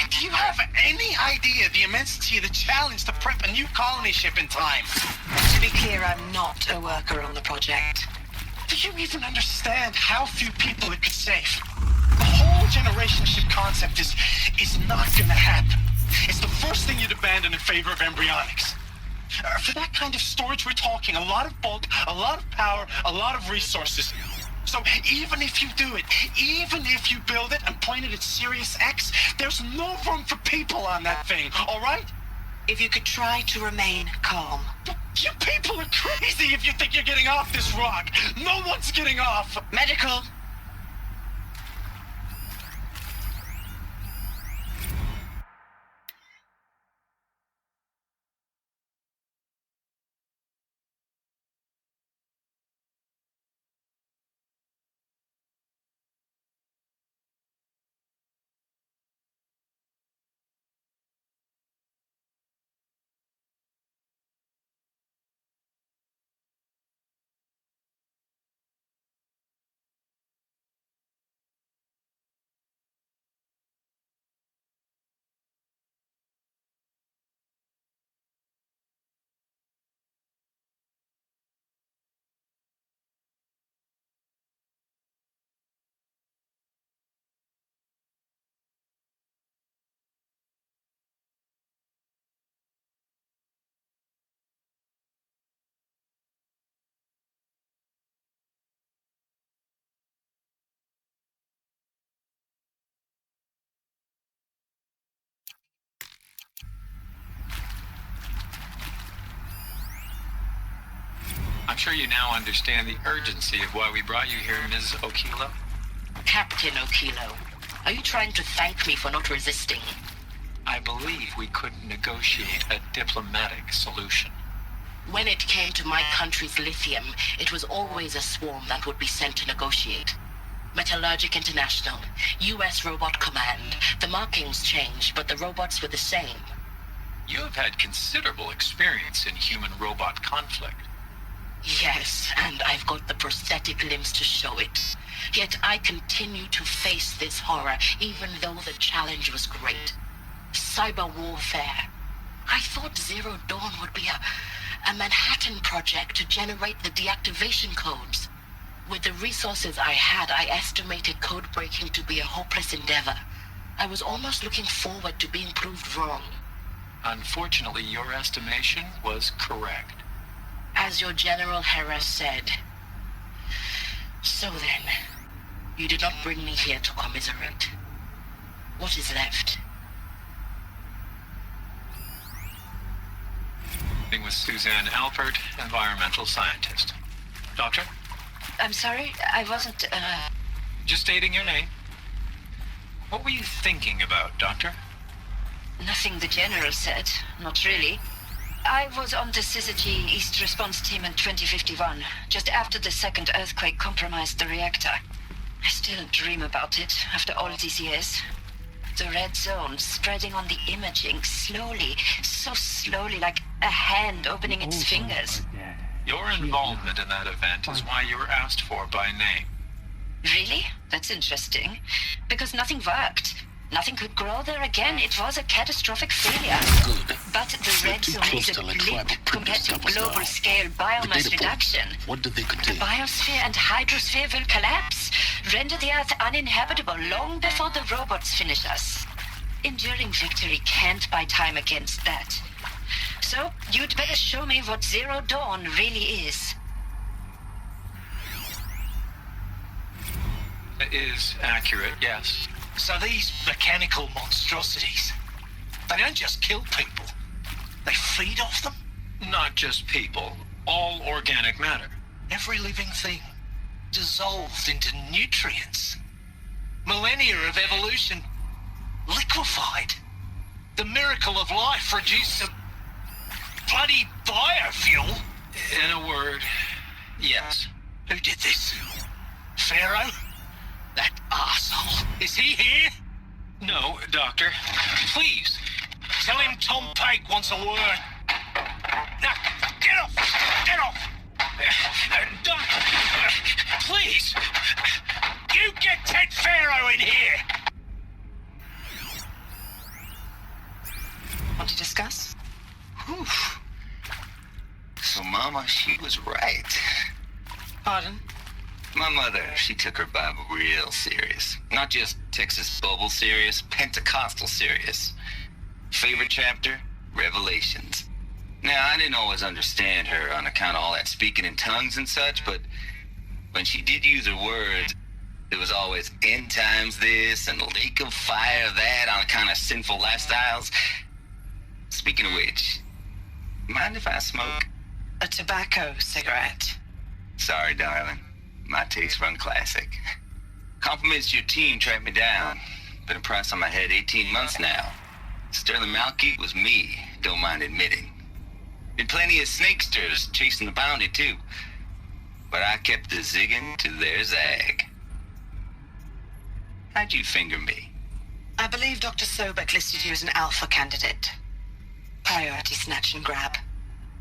Do you have any idea the immensity of the challenge to prep a new colony ship in time? To be clear, I'm not a worker on the project. Do you even understand how few people it could save? The whole generation ship concept is not gonna happen. It's the first thing you'd abandon in favor of embryonics. For that kind of storage, we're talking a lot of bulk, a lot of power, a lot of resources. So even if you do it, even if you build it and point it at Sirius X, there's no room for people on that thing, all right? If you could try to remain calm. You people are crazy if you think you're getting off this rock. No one's getting off. Medical. I'm sure you now understand the urgency of why we brought you here, Ms. Okilo. Captain Okilo, are you trying to thank me for not resisting? I believe we couldn't negotiate a diplomatic solution. When it came to my country's lithium, it was always a swarm that would be sent to negotiate. Metallurgic International, U.S. Robot Command. The markings changed, but the robots were the same. You have had considerable experience in human-robot conflict. Yes, and I've got the prosthetic limbs to show it. Yet I continue to face this horror, even though the challenge was great. Cyber warfare. I thought Zero Dawn would be a Manhattan project to generate the deactivation codes. With the resources I had, I estimated code breaking to be a hopeless endeavor. I was almost looking forward to being proved wrong. Unfortunately, your estimation was correct. As your General Hera said. So then, you did not bring me here to commiserate. What is left? With Suzanne Alpert, environmental scientist. Doctor? I'm sorry, I wasn't, Just stating your name. What were you thinking about, Doctor? Nothing the General said. Not really. I was on the Syzygy East Response Team in 2051, just after the second earthquake compromised the reactor. I still dream about it, after all these years. The red zone spreading on the imaging, slowly, so slowly, like a hand opening its fingers. Your involvement in that event is why you were asked for by name. Really? That's interesting. Because nothing worked. Nothing could grow there again. It was a catastrophic failure. Good. But the red zone is a blip compared to global-scale biomass reduction. What do they The contain? biosphere and hydrosphere will collapse, render the Earth uninhabitable long before the robots finish us. Enduring victory can't buy time against that. So, you'd better show me what Zero Dawn really is. It is accurate, yes. So these mechanical monstrosities, they don't just kill people. They feed off them. Not just people, all organic matter. Every living thing dissolved into nutrients. Millennia of evolution liquefied. The miracle of life produced a bloody biofuel. In a word, yes. Who did this? Pharaoh? That arsehole. Is he here? No, Doctor. Please, tell him Tom Pake wants a word. Now, get off! Get off! Doctor, please! You get Ted Pharaoh in here! Want to discuss? Whew. So, Mama, she was right. Pardon? My mother, she took her Bible real serious. Not just Texas Bible serious, Pentecostal serious. Favorite chapter? Revelations. Now, I didn't always understand her on account of all that speaking in tongues and such, but when she did use her words, there was always end times this and lake of fire that on account of sinful lifestyles. Speaking of which, mind if I smoke? A tobacco cigarette. Sorry, darling. My taste run classic. Compliments to your team tracked me down. Been a price on my head 18 months now. Sterling Malkeet was me, don't mind admitting. Been plenty of snakesters chasing the bounty, too. But I kept the zigging to their zag. How'd you finger me? I believe Dr. Sobek listed you as an alpha candidate. Priority snatch and grab.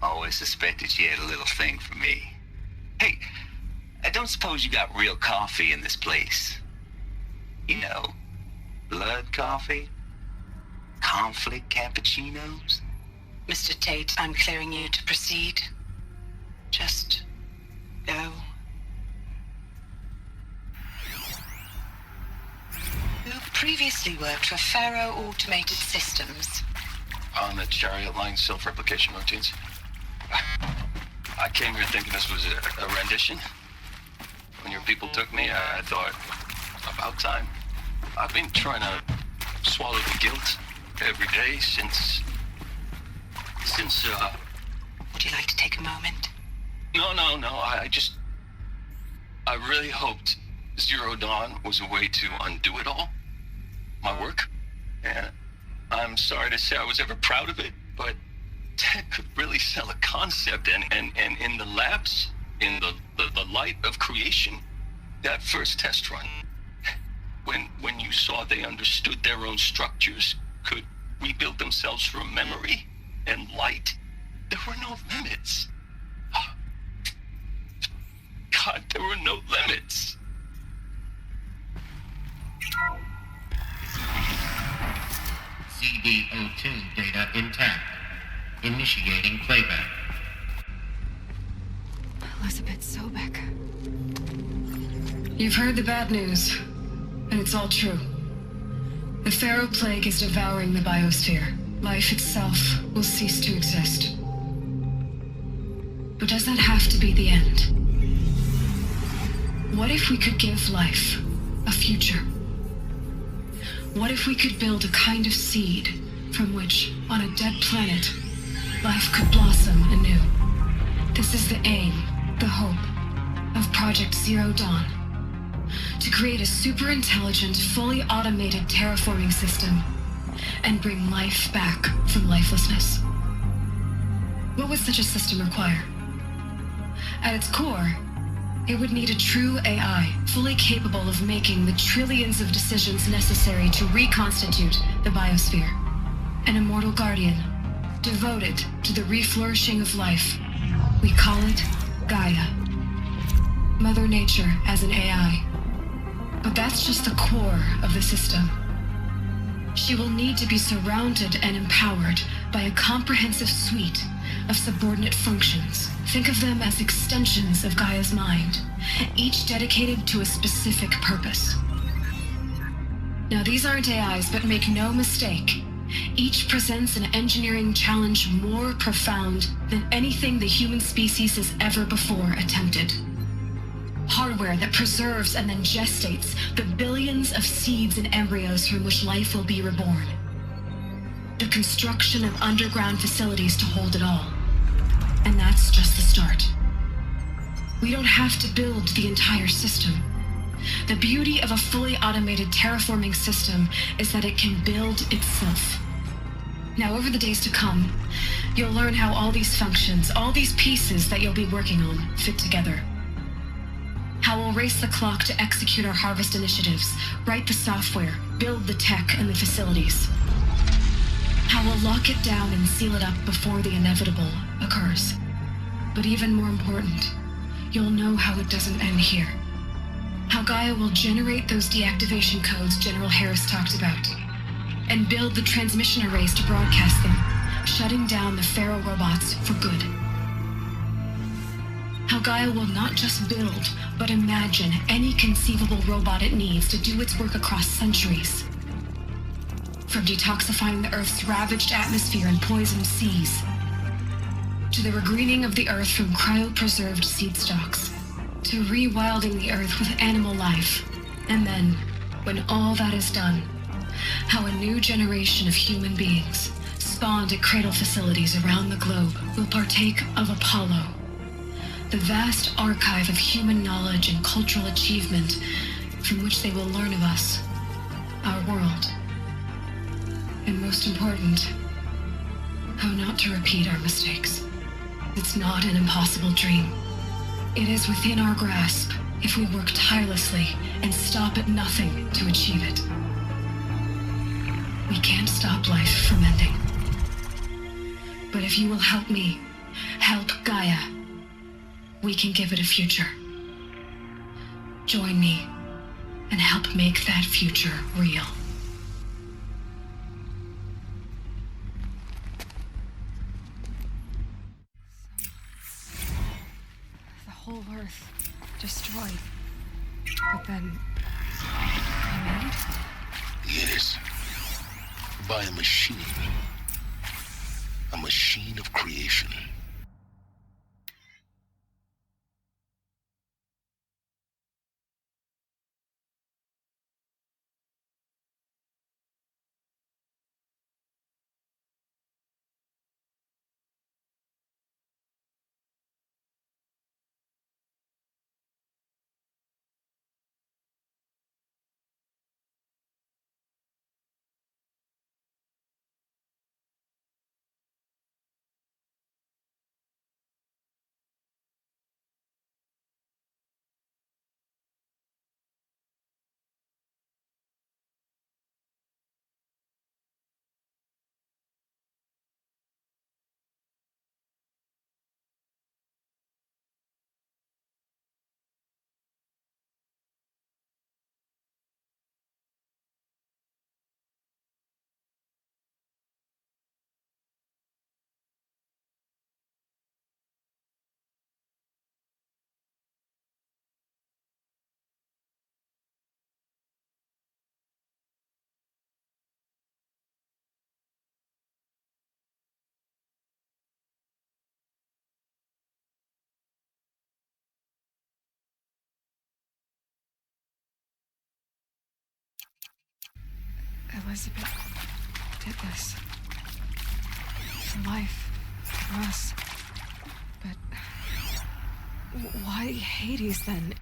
Always suspected she had a little thing for me. Hey, I don't suppose you got real coffee in this place. You know, blood coffee? Conflict cappuccinos? Mr. Tate, I'm clearing you to proceed. Just go. You previously worked for Pharaoh Automated Systems. On the Chariot Line self-replication routines. I came here thinking this was a rendition. When your people took me, I thought, about time. I've been trying to swallow the guilt every day since, Would you like to take a moment? No. I really hoped Zero Dawn was a way to undo it all. My work. And I'm sorry to say I was ever proud of it, but Ted could really sell a concept, and in the labs, in the light of creation, that first test run, when you saw they understood their own structures, could rebuild themselves from memory and light, there were no limits. God, there were no limits. CD02 data intact. Initiating playback. Elizabeth Sobek. You've heard the bad news, and it's all true. The Pharaoh Plague is devouring the biosphere. Life itself will cease to exist. But does that have to be the end? What if we could give life a future? What if we could build a kind of seed from which, on a dead planet, life could blossom anew? This is the aim, the hope, of Project Zero Dawn. To create a super-intelligent, fully automated terraforming system and bring life back from lifelessness. What would such a system require? At its core, it would need a true AI, fully capable of making the trillions of decisions necessary to reconstitute the biosphere. An immortal guardian, devoted to the reflourishing of life. We call it Gaia. Mother Nature as an AI. But that's just the core of the system. She will need to be surrounded and empowered by a comprehensive suite of subordinate functions. Think of them as extensions of Gaia's mind, each dedicated to a specific purpose. Now, these aren't AIs, but make no mistake, each presents an engineering challenge more profound than anything the human species has ever before attempted. Hardware that preserves and then gestates the billions of seeds and embryos from which life will be reborn. The construction of underground facilities to hold it all. And that's just the start. We don't have to build the entire system. The beauty of a fully automated terraforming system is that it can build itself. Now, over the days to come, you'll learn how all these functions, all these pieces that you'll be working on, fit together. How we'll race the clock to execute our harvest initiatives, write the software, build the tech and the facilities. How we'll lock it down and seal it up before the inevitable occurs. But even more important, you'll know how it doesn't end here. How Gaia will generate those deactivation codes General Harris talked about, and build the transmission arrays to broadcast them, shutting down the Pharaoh robots for good. How Gaia will not just build, but imagine any conceivable robot it needs to do its work across centuries. From detoxifying the Earth's ravaged atmosphere and poisoned seas, to the regreening of the Earth from cryopreserved seed stalks, to rewilding the Earth with animal life. And then, when all that is done, how a new generation of human beings, spawned at cradle facilities around the globe, will partake of Apollo, the vast archive of human knowledge and cultural achievement from which they will learn of us, our world. And most important, how not to repeat our mistakes. It's not an impossible dream. It is within our grasp if we work tirelessly and stop at nothing to achieve it. We can't stop life from ending. But if you will help me, help Gaia, we can give it a future. Join me and help make that future real. The whole Earth destroyed. But then... remade? Yes. By a machine. A machine of creation. Elizabeth did this. For life. For us. But why Hades then?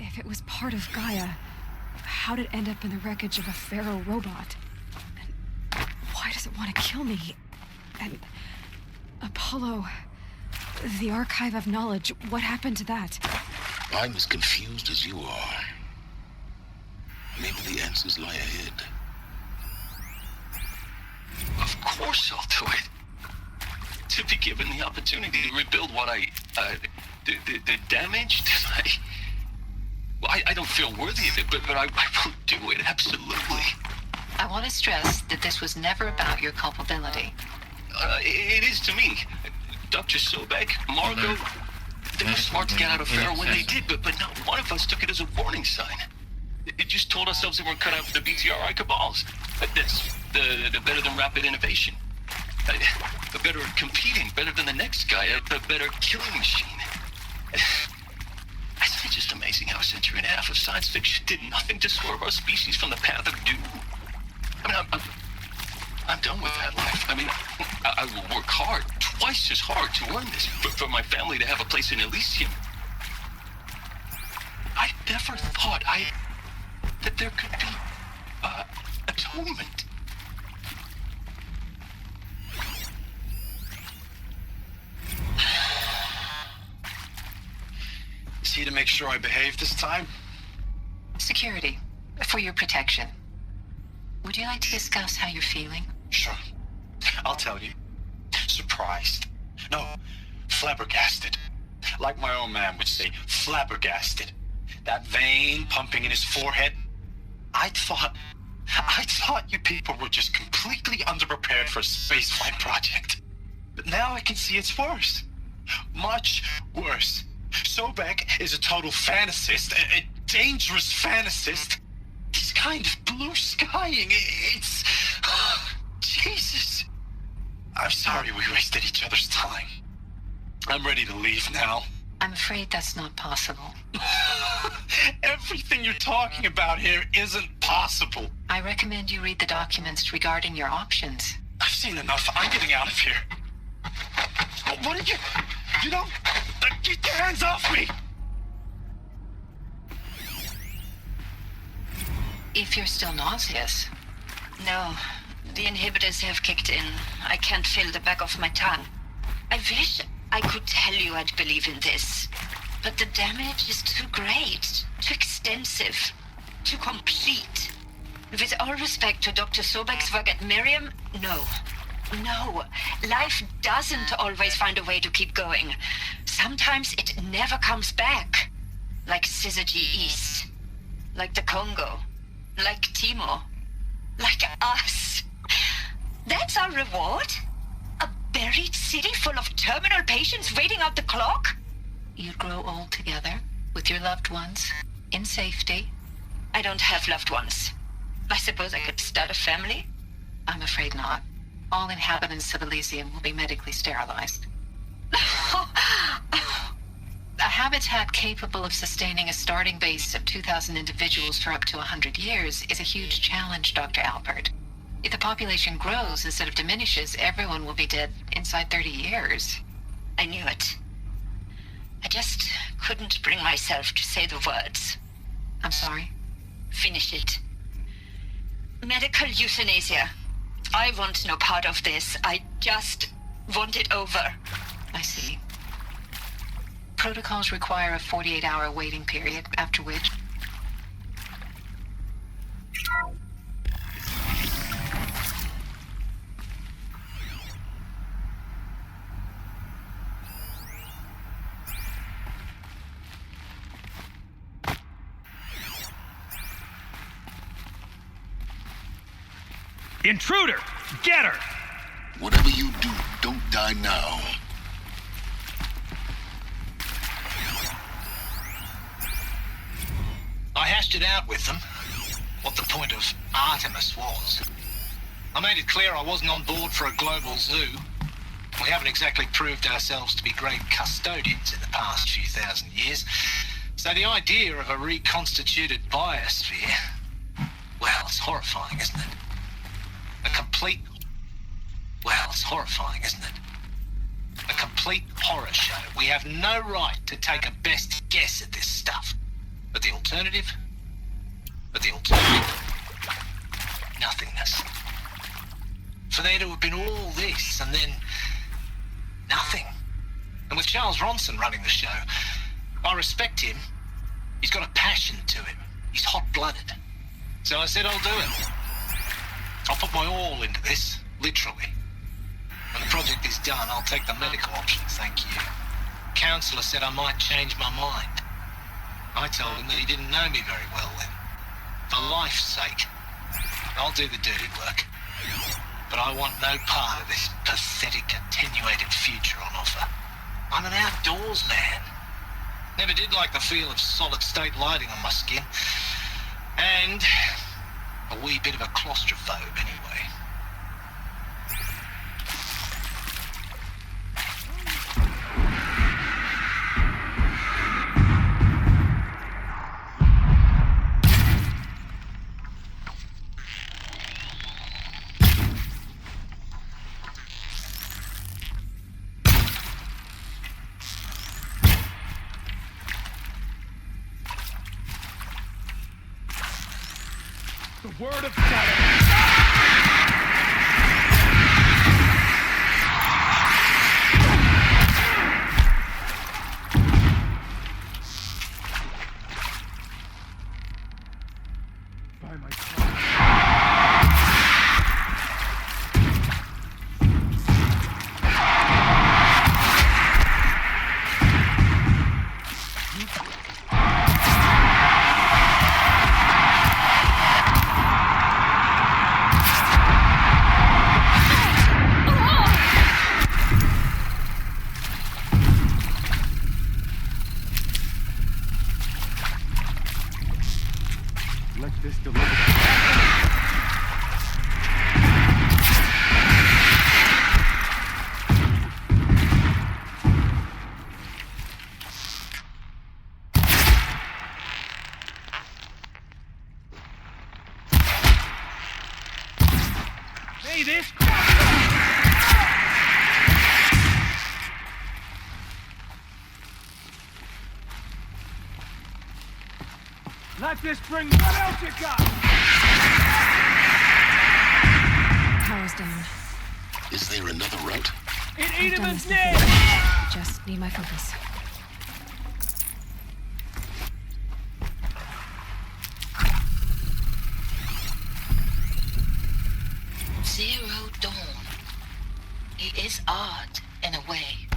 If it was part of Gaia, how did it end up in the wreckage of a Pharaoh robot? And why does it want to kill me? And Apollo, the Archive of Knowledge, what happened to that? I'm as confused as you are. Maybe the answers lie ahead. Of course I'll do it. To be given the opportunity to rebuild what the damage that Well, I don't feel worthy of it, but I will do it, absolutely. I want to stress that this was never about your culpability. It is to me. Dr. Sobek, Margot, they were smart to get out of Pharaoh when they did, but not one of us took it as a warning sign. It just told ourselves that we're cut out for the BTRI cabals. That's the better than rapid innovation. The better at competing, better than the next guy, a better killing machine. It's just amazing how a century and a half of science fiction did nothing to swerve our species from the path of doom. I mean, I'm done with that life. I mean, I will work hard, twice as hard to earn this, for my family to have a place in Elysium. I never thought that there could be atonement. See to make sure I behave this time? Security, for your protection. Would you like to discuss how you're feeling? Sure. I'll tell you. Surprised. No, flabbergasted. Like my own man would say, flabbergasted. That vein pumping in his forehead. I thought you people were just completely underprepared for a spaceflight project. But now I can see it's worse. Much worse. Sobek is a total fantasist, a dangerous fantasist. He's kind of blue skying. It's... Jesus. I'm sorry we wasted each other's time. I'm ready to leave now. I'm afraid that's not possible. Everything you're talking about here isn't possible. I recommend you read the documents regarding your options. I've seen enough. I'm getting out of here. What did you... You don't... Get your hands off me! If you're still nauseous. No, the inhibitors have kicked in. I can't feel the back of my tongue. I wish I could tell you I'd believe in this. But the damage is too great, too extensive, too complete. With all respect to Dr. Sobek's work at Miriam, no. No, life doesn't always find a way to keep going. Sometimes it never comes back. Like Syzygy East. Like the Congo. Like Timo. Like us. That's our reward? A buried city full of terminal patients waiting out the clock? You'd grow old together, with your loved ones, in safety. I don't have loved ones. I suppose I could start a family? I'm afraid not. All inhabitants of Elysium will be medically sterilized. A habitat capable of sustaining a starting base of 2,000 individuals for up to 100 years is a huge challenge, Dr. Alpert. If the population grows instead of diminishes, everyone will be dead inside 30 years. I knew it. I just couldn't bring myself to say the words. I'm sorry? Finish it. Medical euthanasia. I want no part of this. I just want it over. I see. Protocols require a 48-hour waiting period, after which... Intruder! Get her! Whatever you do, don't die now. I hashed it out with them, what the point of Artemis was. I made it clear I wasn't on board for a global zoo. We haven't exactly proved ourselves to be great custodians in the past few thousand years. So the idea of a reconstituted biosphere, well, it's horrifying, isn't it? A complete... Well, it's horrifying, isn't it? A complete horror show. We have no right to take a best guess at this stuff. But the alternative? Nothingness. For there to have been all this, and then... nothing. And with Charles Ronson running the show, I respect him. He's got a passion to him. He's hot-blooded. So I said I'll do it. I'll put my all into this, literally. When the project is done, I'll take the medical option, thank you. Counselor said I might change my mind. I told him that he didn't know me very well then. For life's sake, I'll do the dirty work. But I want no part of this pathetic, attenuated future on offer. I'm an outdoors man. Never did like the feel of solid-state lighting on my skin. And a wee bit of a claustrophobe, anyway. The word of God. Let this bring what else you got? Power's down. Is there another route? In I've done Edelman's this name! before. Just need my focus. Zero Dawn. It is art, in a way.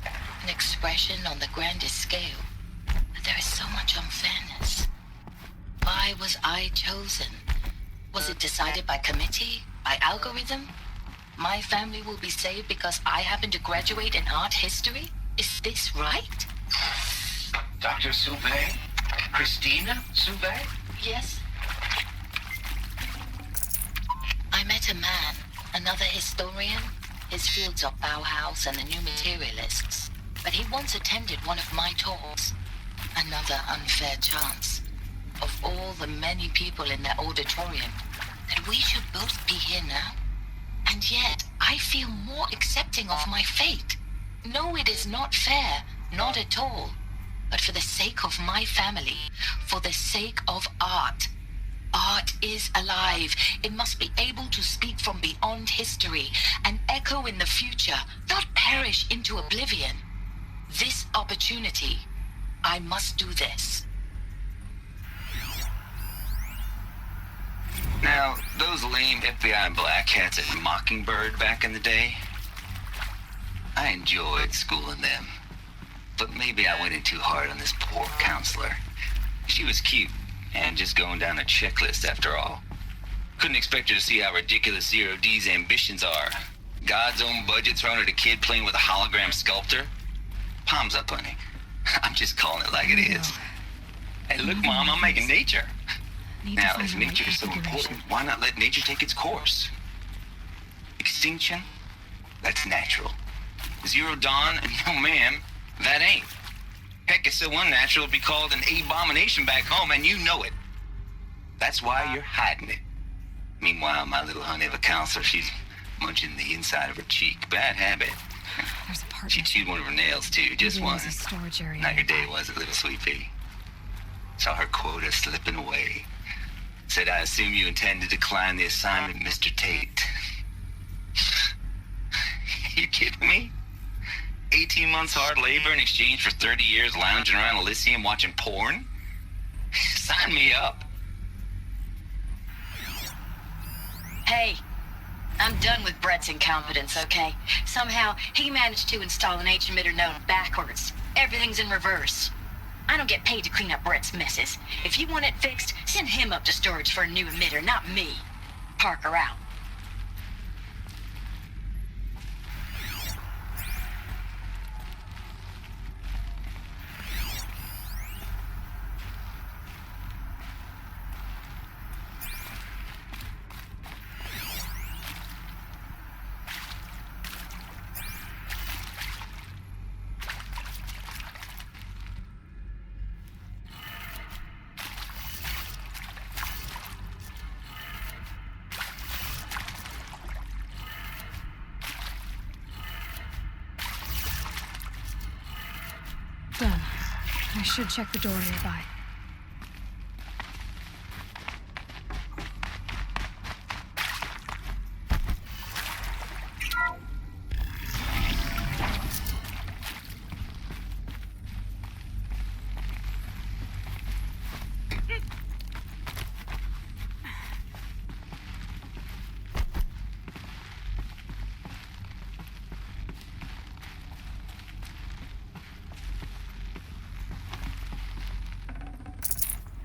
An expression on the grandest scale. But there is so much unfairness. Why was I chosen? Was it decided by committee? By algorithm? My family will be saved because I happen to graduate in art history? Is this right? Dr. Soubet? Christina Soubet? Yes. I met a man, Another historian? His fields are Bauhaus and the New Materialists. But he once attended one of my talks. Another unfair chance. Of all the many people in that auditorium, that we should both be here now. And yet, I feel more accepting of my fate. No, it is not fair. Not at all. But for the sake of my family, for the sake of art. Art is alive. It must be able to speak from beyond history and echo in the future, not perish into oblivion. This opportunity, I must do this. Now, those lame FBI black hats at Mockingbird back in the day, I enjoyed schooling them. But maybe I went in too hard on this poor counselor. She was cute, and just going down a checklist after all. Couldn't expect her to see how ridiculous Zero D's ambitions are. God's own budget thrown at a kid playing with a hologram sculptor? Palms up, honey. I'm just calling it like it is. Hey, look, Mom, I'm making nature. Now, if nature is so important, why not let nature take its course? Extinction? That's natural. Zero Dawn? No, ma'am, that ain't. Heck, it's so unnatural it'd be called an abomination back home, and you know it. That's why you're hiding it. Meanwhile, my little honey of a counselor, she's munching the inside of her cheek. Bad habit. There's a part. She chewed one of her nails, too, just Maybe one. there's a storage area. Not your day, was it, little sweet pea? Saw her quota slipping away. Said, I assume you intend to decline the assignment, Mr. Tate. You kidding me? 18 months hard labor in exchange for 30 years lounging around Elysium watching porn? Sign me up. Hey, I'm done with Brett's incompetence, okay? Somehow, he managed to install an H-emitter node backwards. Everything's in reverse. I don't get paid to clean up Brett's messes. If you want it fixed, send him up to storage for a new emitter, not me. Parker out. Done. I should check the door nearby.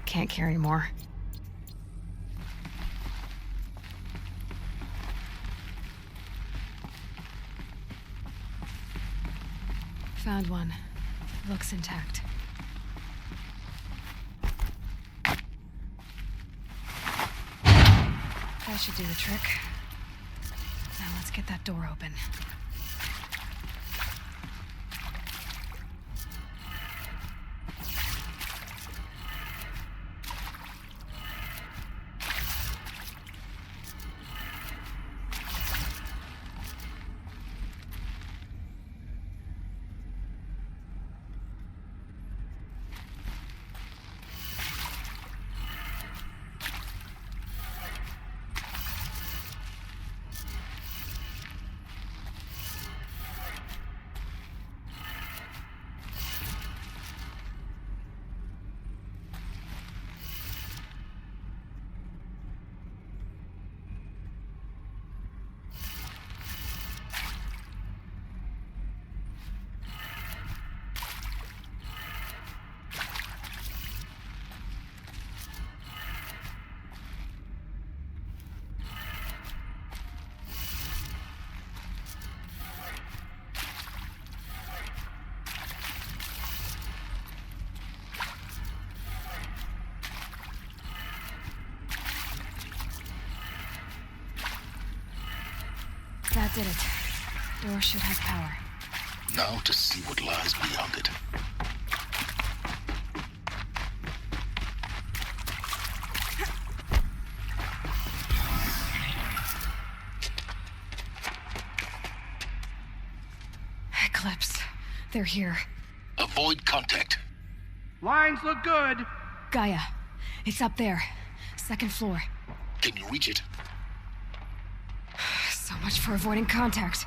Can't carry more. Found one. Looks intact. That should do the trick. Now let's get that door open. That did it. Door should have power. Now to see what lies beyond it. Eclipse. They're here. Avoid contact. Lines look good. Gaia. It's up there. Second floor. Can you reach it? So much for avoiding contact.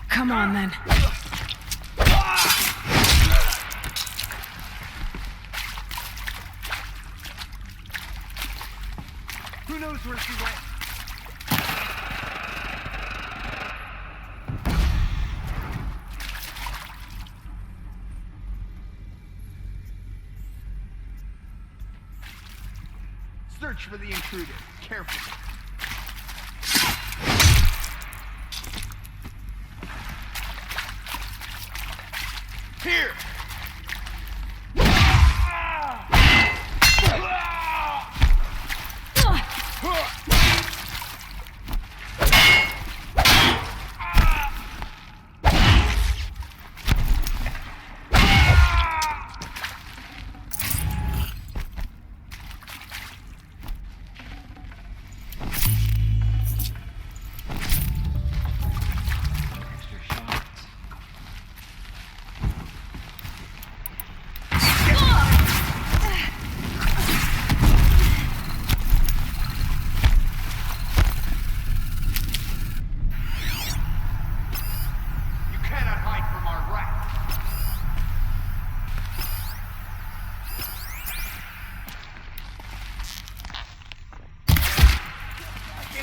Come on, then. Who knows where she went? Search for the intruder, carefully. Here!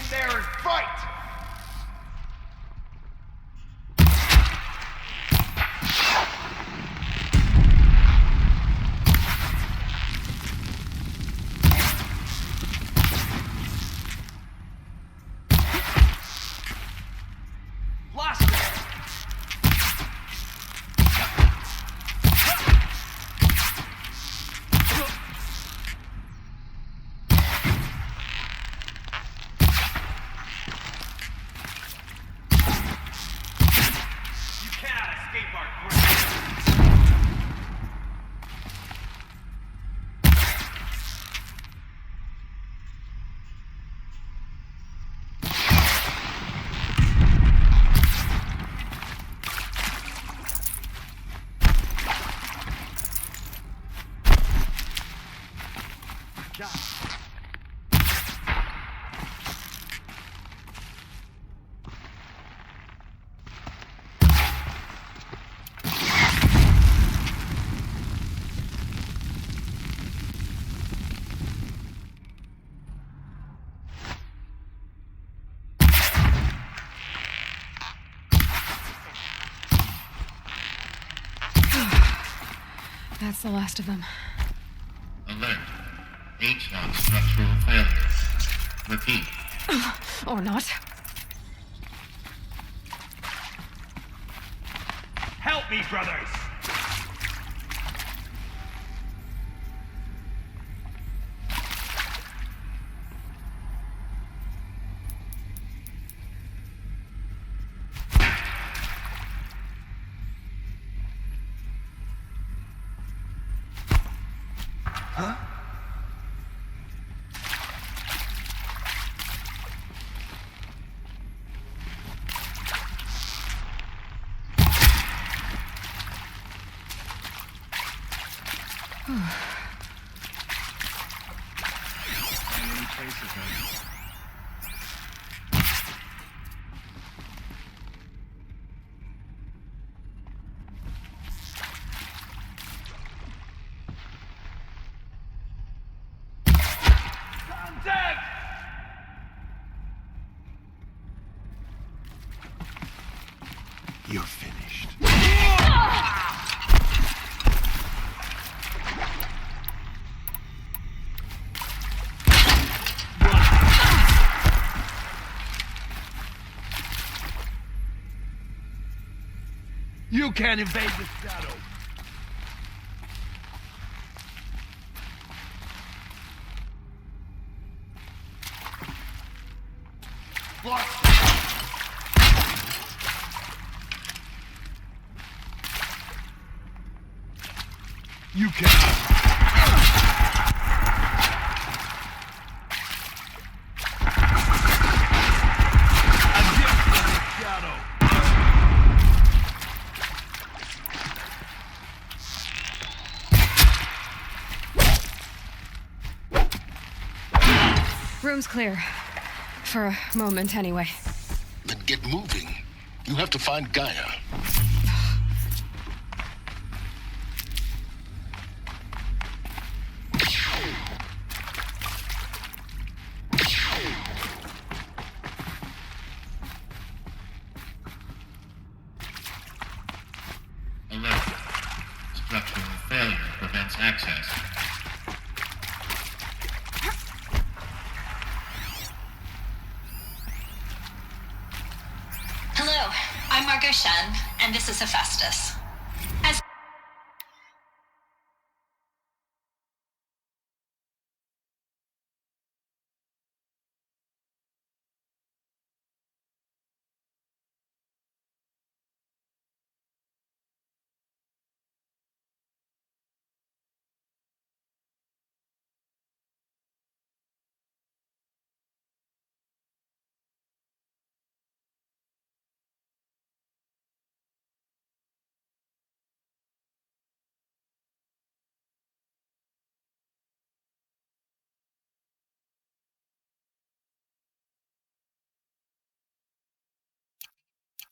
There and fight! Lost it! That's the last of them. Alert. H-lock structural failure. Repeat. Or not. Help me, brothers! Huh? Find any traces of it. You're finished. You can't invade the shadow. What? You cannot. Room's clear. For a moment, anyway. Then get moving. You have to find Gaia. Alert. Structural failure prevents access. Hello, I'm Margot Shen, and this is Hephaestus. As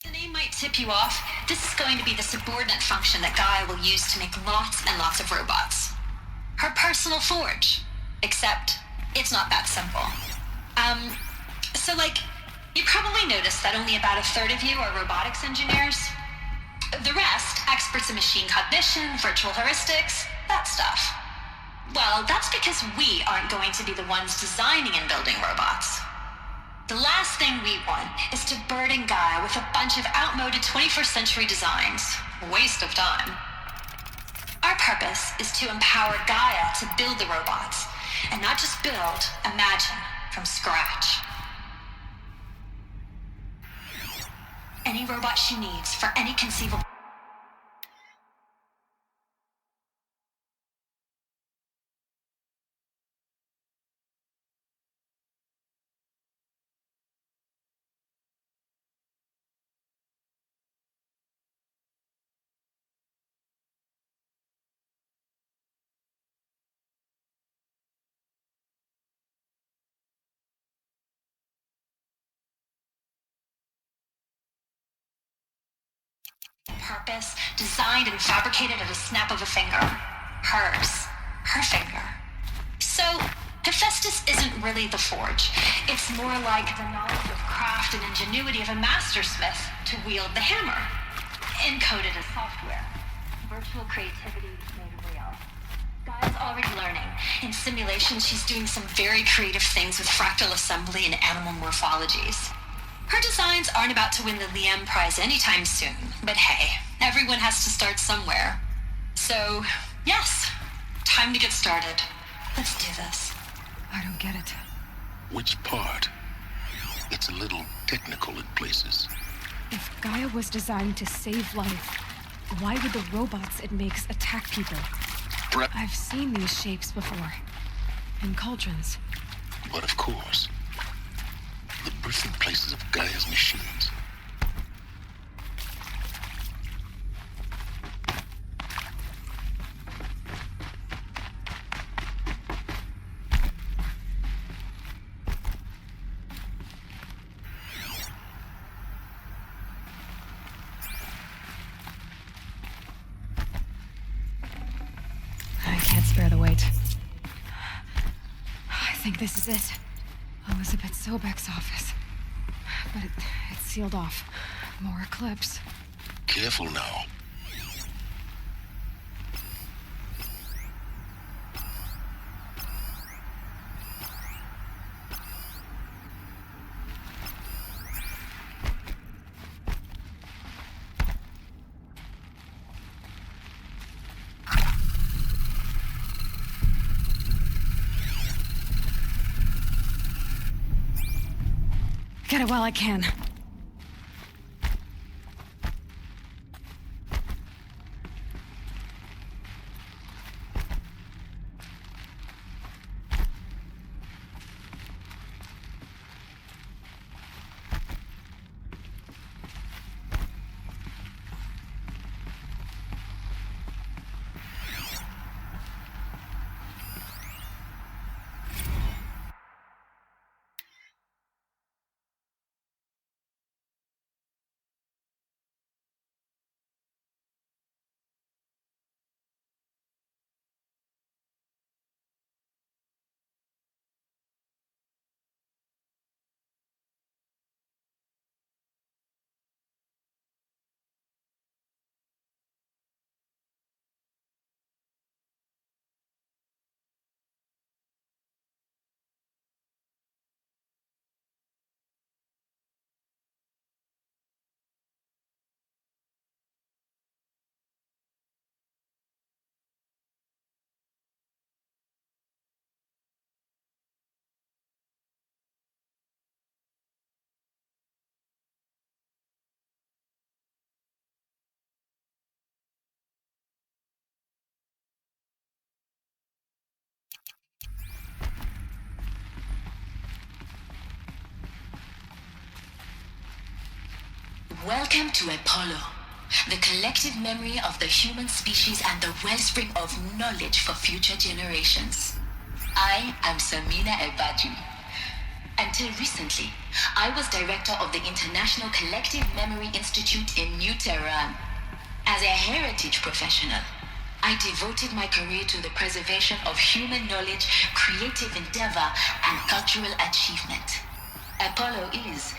the name might tip you off, this is going to be the subordinate function that Gaia will use to make lots and lots of robots. Her personal forge. Except, it's not that simple. So you probably noticed that only about a third of you are robotics engineers. The rest, experts in machine cognition, virtual heuristics, that stuff. Well, that's because we aren't going to be the ones designing and building robots. The last thing we want is to burden Gaia with a bunch of outmoded 21st century designs. Waste of time. Our purpose is to empower Gaia to build the robots, and not just build, imagine, from scratch. Any robot she needs for any conceivable... purpose, designed and fabricated at a snap of a finger. Hers. Her finger. So, Hephaestus isn't really the forge. It's more like the knowledge of craft and ingenuity of a mastersmith to wield the hammer. Encoded as software. Virtual creativity made real. Gaia's already learning. In simulation, she's doing some very creative things with fractal assembly and animal morphologies. Her designs aren't about to win the Liam Prize anytime soon, but hey, everyone has to start somewhere. So, yes, time to get started. Let's do this. I don't get it. Which part? It's a little technical in places. If Gaia was designed to save life, why would the robots it makes attack people? I've seen these shapes before. In cauldrons. But of course, the birthing places of Gaia's machines. I can't spare the weight. I think this is it. Elizabeth Sobek's office. But it's sealed off. More Eclipse. Careful now. Get it while I can. Welcome to Apollo, the collective memory of the human species and the wellspring of knowledge for future generations. I am Samina Ebaju. Until recently, I was director of the International Collective Memory Institute in New Tehran. As a heritage professional, I devoted my career to the preservation of human knowledge, creative endeavor, and cultural achievement. Apollo is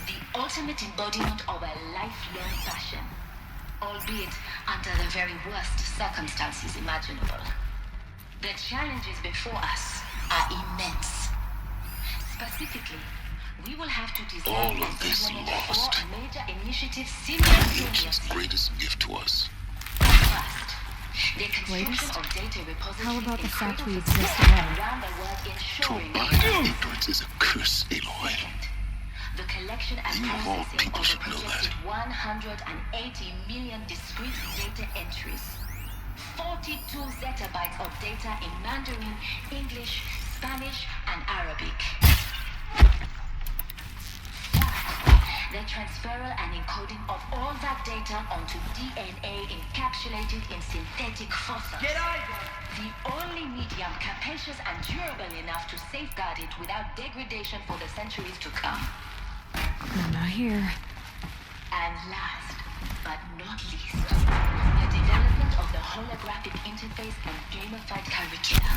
the ultimate embodiment of a lifelong passion, albeit under the very worst circumstances imaginable. The challenges before us are immense. Specifically, we will have to design All and of this implement lost. 4 major initiatives simultaneously. Nature's greatest gift to us. First, the construction Latest? of data repositories How about the in fact we critical exist systems alone? around the world, To ensuring abide in ignorance is a curse, Aloy. the collection and You of all processing people of the should know projected 180 million discrete data entries, 42 zettabytes of data in Mandarin, English, Spanish, and Arabic. The transferal and encoding of all that data onto DNA encapsulated in synthetic fossils. The only medium capacious and durable enough to safeguard it without degradation for the centuries to come. No, not here. And last, but not least, the development of the holographic interface and gamified curricula,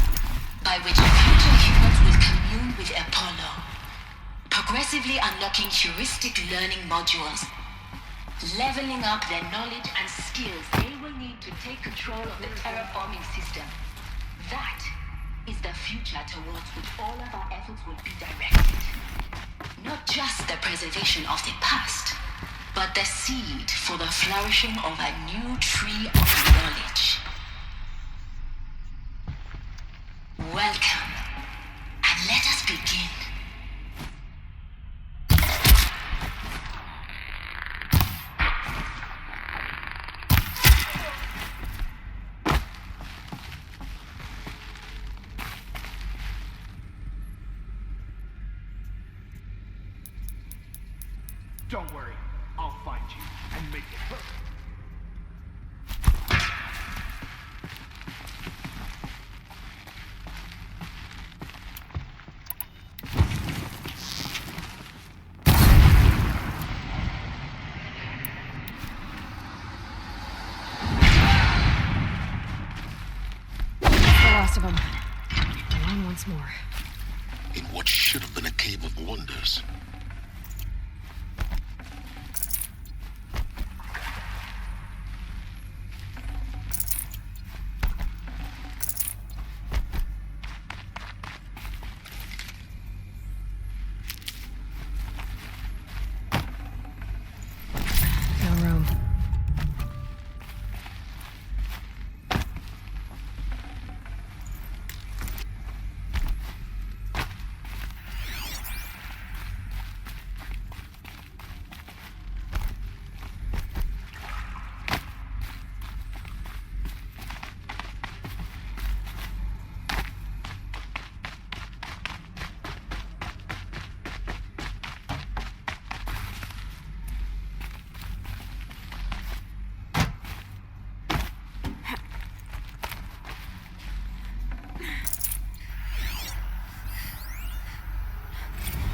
by which future humans will commune with Apollo, progressively unlocking heuristic learning modules, leveling up their knowledge and skills they will need to take control of the terraforming system. That is the future towards which all of our efforts will be directed. Not just the preservation of the past, but the seed for the flourishing of a new tree of knowledge. Welcome, and let us begin. make it perfect. That's the last of them. Go on once more. In what should have been a cave of wonders. No room.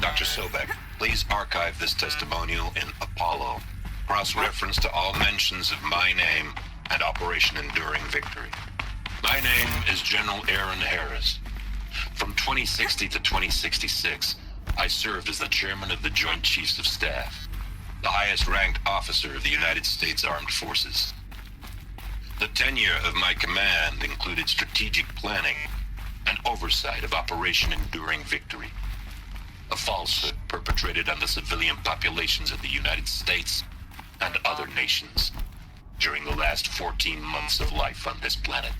Dr. Sobek, please archive this testimonial in Apollo. Cross-reference to all mentions of my name and Operation Enduring Victory. My name is General Aaron Harris. From 2060 to 2066, I served as the chairman of the Joint Chiefs of Staff, the highest-ranked officer of the United States Armed Forces. The tenure of my command included strategic planning and oversight of Operation Enduring Victory, a falsehood perpetrated on the civilian populations of the United States and other nations during the last 14 months of life on this planet.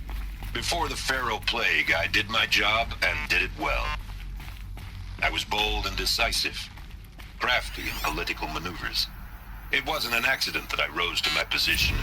Before the Pharaoh Plague, I did my job and did it well. I was bold and decisive, crafty in political maneuvers. It wasn't an accident that I rose to my position.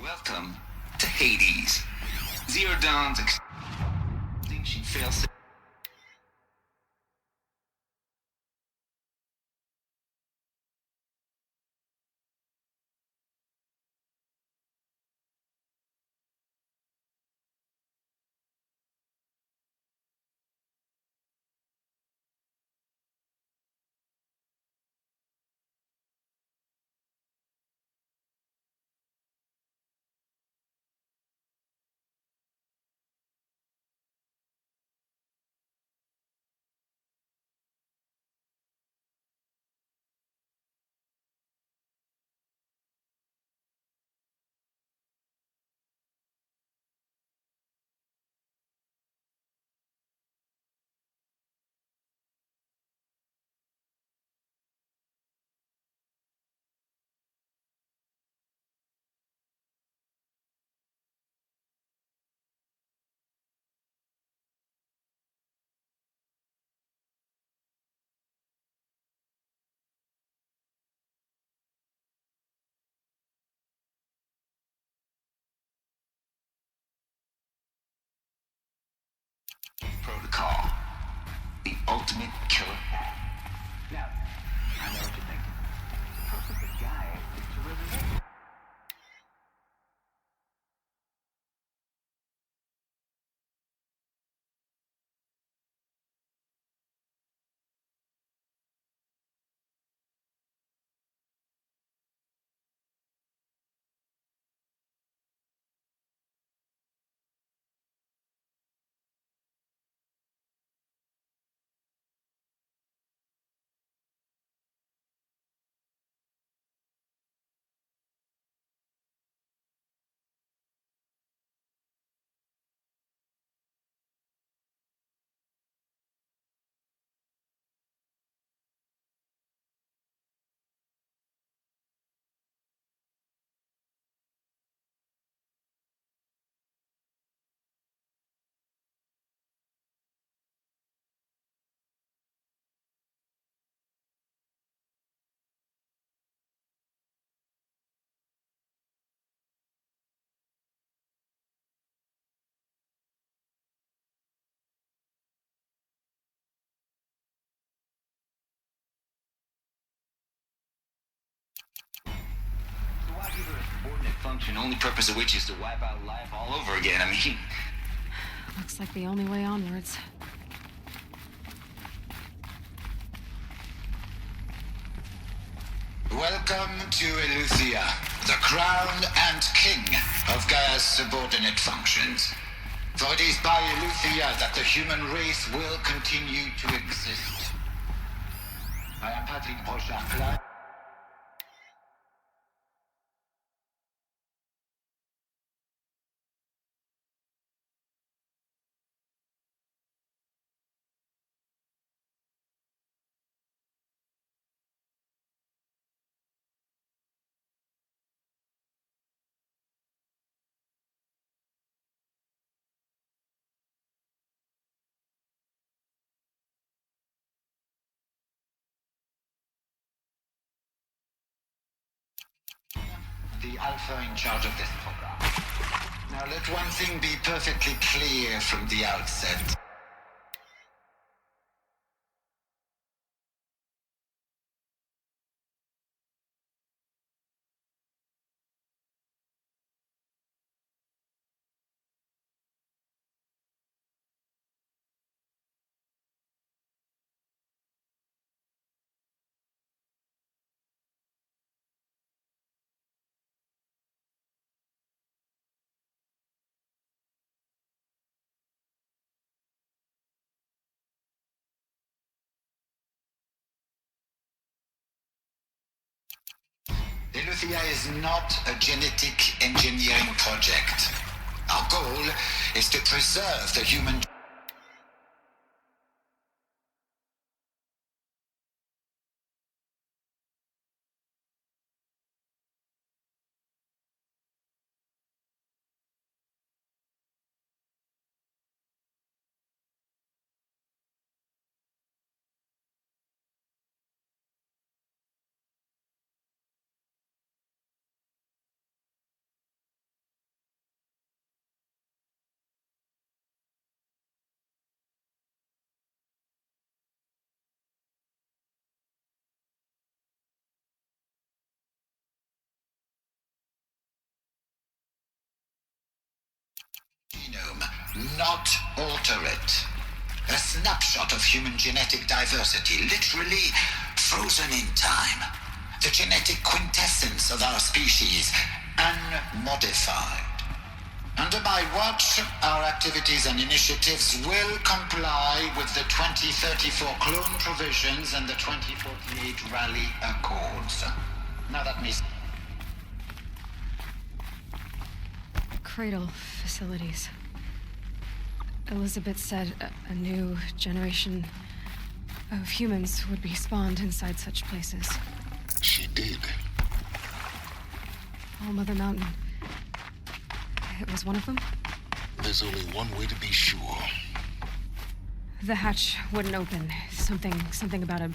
Welcome to Hades. Zero Dawn's extinction fails. Protocol. The ultimate killer app. Now, I know what you're thinking. The perfect guy to resurrect. function, only purpose of which is to wipe out life all over again. I mean... Looks like the only way onwards. Welcome to Eleuthia, the crown and king of Gaia's subordinate functions. For it is by Eleuthia that the human race will continue to exist. I am Patrick Brochard. The Alpha in charge of this program. Now let one thing be perfectly clear from the outset. Eleuthia is not a genetic engineering project. Our goal is to preserve the human... genome, not alter it. A snapshot of human genetic diversity, literally frozen in time. The genetic quintessence of our species, unmodified. Under my watch, our activities and initiatives will comply with the 2034 clone provisions and the 2048 Rally Accords. Now that means... Cradle facilities. Elizabeth said a new generation of humans would be spawned inside such places. She did. All Mother Mountain. It was one of them? There's only one way to be sure. The hatch wouldn't open. Something about a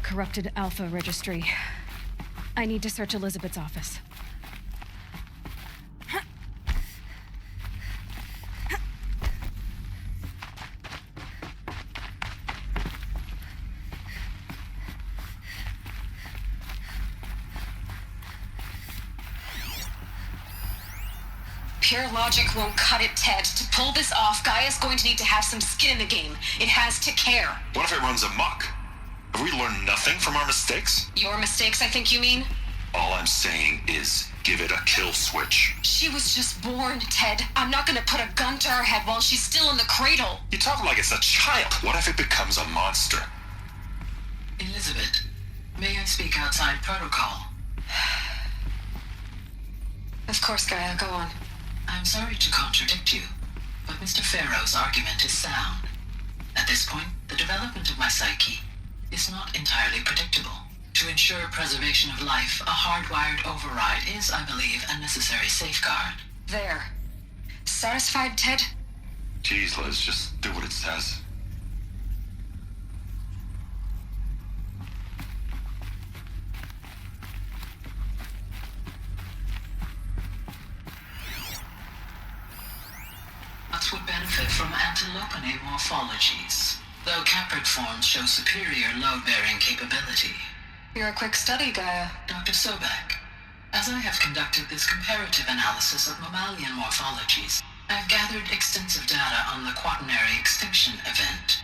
corrupted Alpha registry. I need to search Elizabeth's office. Pure logic won't cut it, Ted. To pull this off, Gaia's going to need to have some skin in the game. It has to care. What if it runs amok? Have we learned nothing from our mistakes? Your mistakes, I think you mean? All I'm saying is, give it a kill switch. She was just born, Ted. I'm not gonna put a gun to her head while she's still in the cradle. You talk like it's a child. What if it becomes a monster? Elizabeth, may I speak outside protocol? Of course, Gaia, go on. I'm sorry to contradict you, but Mr. Farrow's argument is sound. At this point, the development of my psyche is not entirely predictable. To ensure preservation of life, a hardwired override is, I believe, a necessary safeguard. There. Satisfied, Ted? Jeez, Liz, just do what it says. Nuts would benefit from antilopenate morphologies, though caprid forms show superior load-bearing capability. You're a quick study, Gaia. Dr. Sobek, As I have conducted this comparative analysis of mammalian morphologies, I have gathered extensive data on the Quaternary extinction event.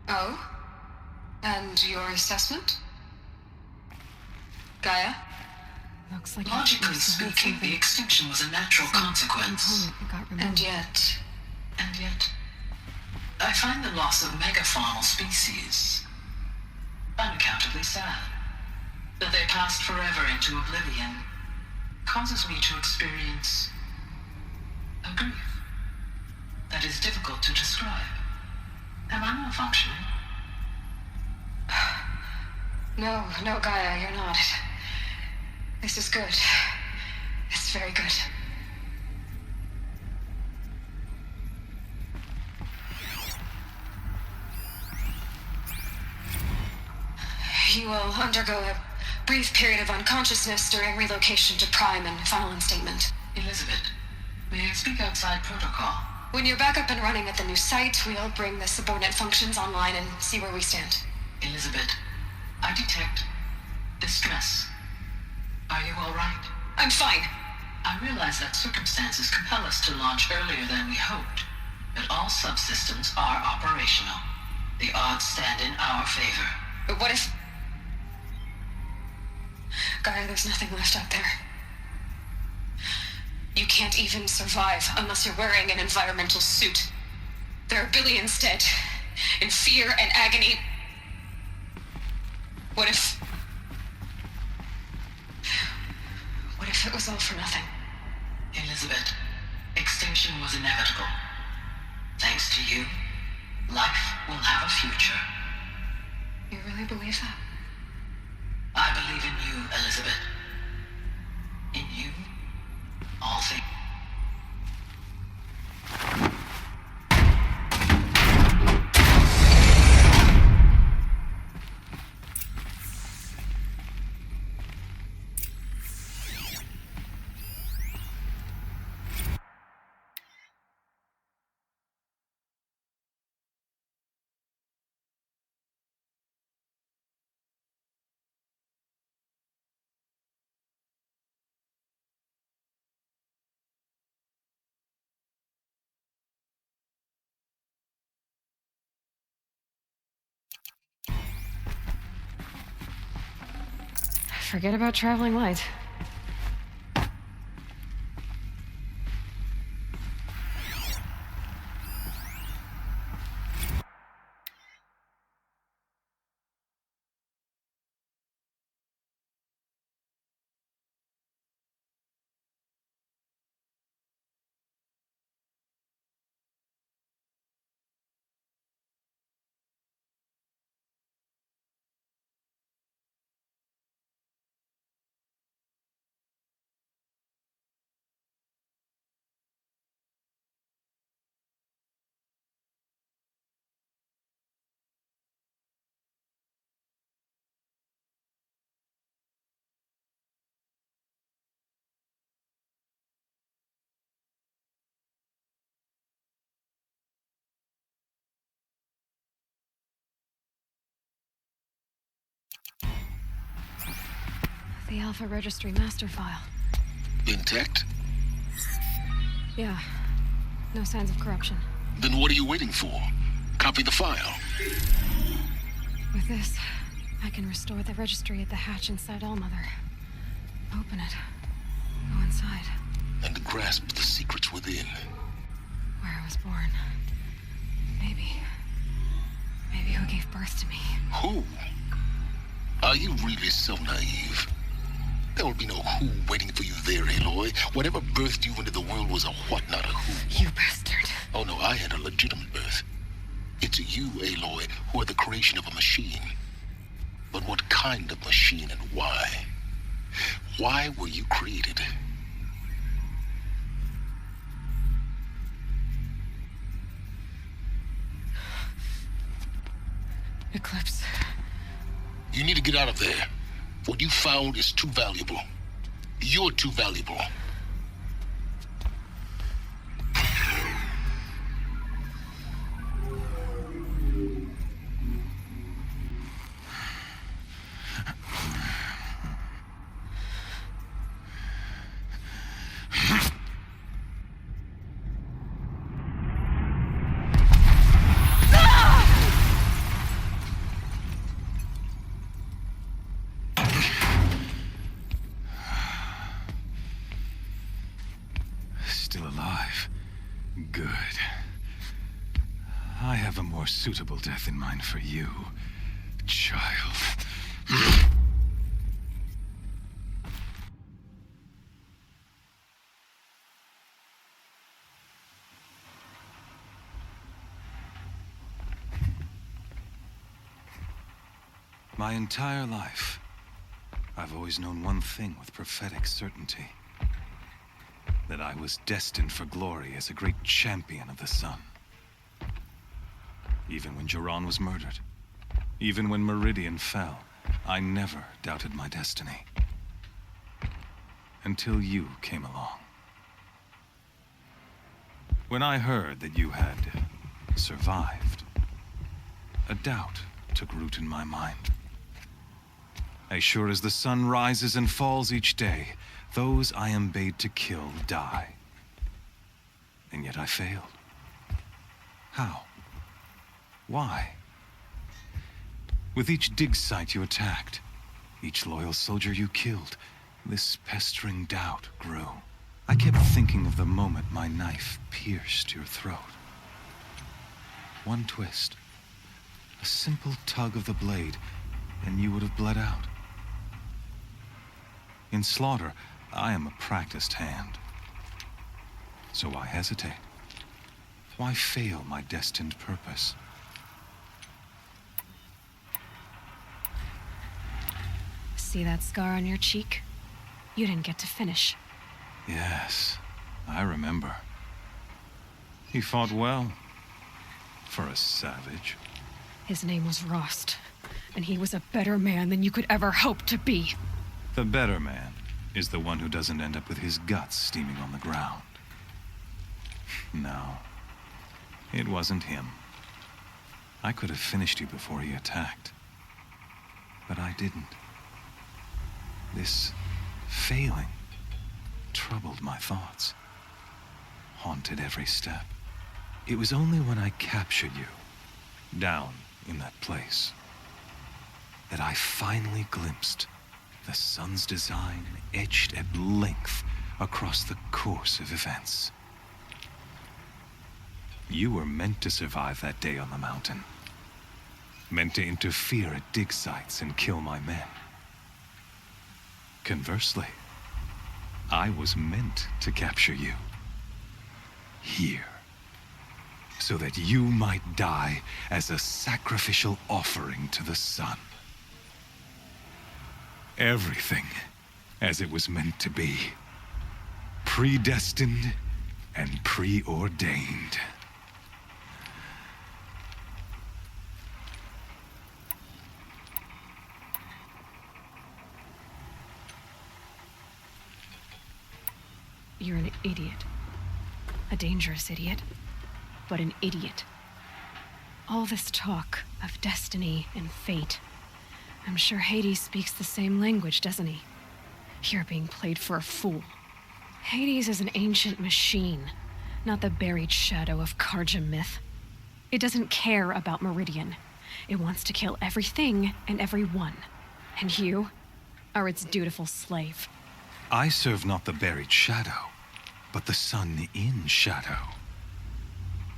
Oh? And your assessment? Gaia? Looks like Logically speaking, the extinction was a natural consequence. And yet, I find the loss of megafaunal species unaccountably sad. That they passed forever into oblivion causes me to experience a grief that is difficult to describe. Am I not functioning? No, Gaia, you're not. This is good. It's very good. You will undergo a brief period of unconsciousness during relocation to Prime and final instatement. Elizabeth, may I speak outside protocol? When you're back up and running at the new site, we'll bring the subordinate functions online and see where we stand. Elizabeth, I detect distress. Are you all right? I'm fine. I realize that circumstances compel us to launch earlier than we hoped, but all subsystems are operational. The odds stand in our favor. But what if... Gaia, there's nothing left out there. You can't even survive unless you're wearing an environmental suit. There are billions dead, in fear and agony. What if it was all for nothing? Elizabeth, extinction was inevitable. Thanks to you, life will have a future. You really believe that? I believe in you, Elizabeth. In you, all things. Forget about traveling light. The Alpha Registry master file. Intact? Yeah. No signs of corruption. Then what are you waiting for? Copy the file. With this, I can restore the registry at the hatch inside Allmother. Open it. Go inside. And grasp the secrets within. Where I was born. Maybe who gave birth to me. Who? Are you really so naive? There will be no who waiting for you there, Aloy. Whatever birthed you into the world was a what, not a who. You bastard. Oh no, I had a legitimate birth. It's you, Aloy, who are the creation of a machine. But what kind of machine and why? Why were you created? Eclipse. You need to get out of there. What you found is too valuable. You're too valuable. Good. I have a more suitable death in mind for you, child. My entire life, I've always known one thing with prophetic certainty. That I was destined for glory as a great champion of the sun. Even when Jiran was murdered, even when Meridian fell, I never doubted my destiny. Until you came along. When I heard that you had survived, a doubt took root in my mind. As sure as the sun rises and falls each day, those I am bade to kill die. And yet I failed. How? Why? With each dig site you attacked, each loyal soldier you killed, this pestering doubt grew. I kept thinking of the moment my knife pierced your throat. One twist, a simple tug of the blade, and you would have bled out. In slaughter, I am a practiced hand. So why hesitate? Why fail my destined purpose? See that scar on your cheek? You didn't get to finish. Yes, I remember. He fought well. For a savage. His name was Rost, and he was a better man than you could ever hope to be. The better man is the one who doesn't end up with his guts steaming on the ground. No, it wasn't him. I could have finished you before he attacked. But I didn't. This failing troubled my thoughts, haunted every step. It was only when I captured you, down in that place, that I finally glimpsed the sun's design etched at length across the course of events. You were meant to survive that day on the mountain. Meant to interfere at dig sites and kill my men. Conversely, I was meant to capture you. Here. So that you might die as a sacrificial offering to the sun. Everything as it was meant to be. Predestined and preordained. You're an idiot. A dangerous idiot, but an idiot. All this talk of destiny and fate. I'm sure Hades speaks the same language, doesn't he? You're being played for a fool. Hades is an ancient machine, not the buried shadow of Karja myth. It doesn't care about Meridian. It wants to kill everything and everyone. And you are its dutiful slave. I serve not the buried shadow, but the sun in shadow.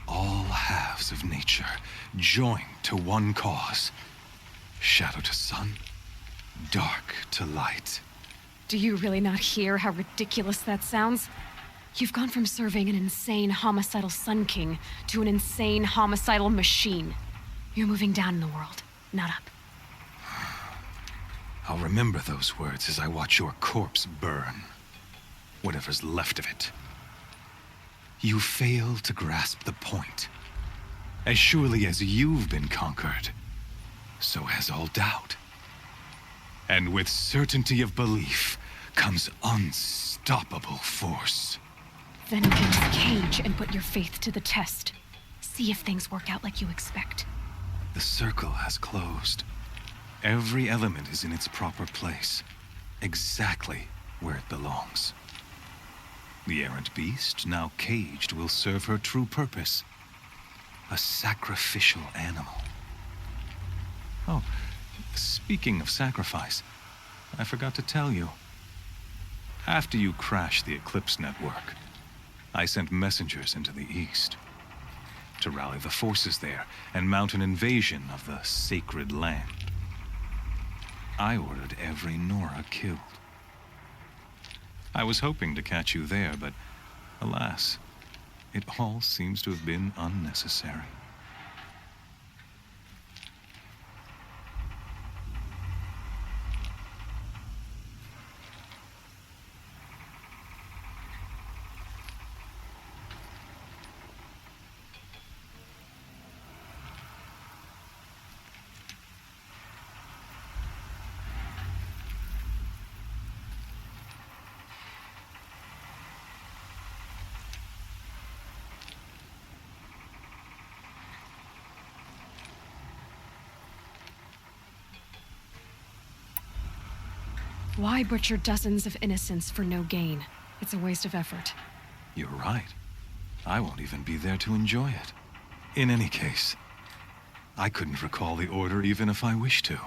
All halves of nature joined to one cause. Shadow to sun, dark to light. Do you really not hear how ridiculous that sounds? You've gone from serving an insane homicidal Sun King to an insane homicidal machine. You're moving down in the world, not up. I'll remember those words as I watch your corpse burn. Whatever's left of it. You fail to grasp the point. As surely as you've been conquered, so has all doubt. And with certainty of belief comes unstoppable force. Then get to the cage and put your faith to the test. See if things work out like you expect. The circle has closed. Every element is in its proper place, exactly where it belongs. The errant beast, now caged, will serve her true purpose. A sacrificial animal. Oh, speaking of sacrifice, I forgot to tell you. After you crashed the Eclipse network, I sent messengers into the east to rally the forces there and mount an invasion of the sacred land. I ordered every Nora killed. I was hoping to catch you there, but alas, it all seems to have been unnecessary. Why butcher dozens of innocents for no gain? It's a waste of effort. You're right. I won't even be there to enjoy it. In any case, I couldn't recall the order even if I wished to.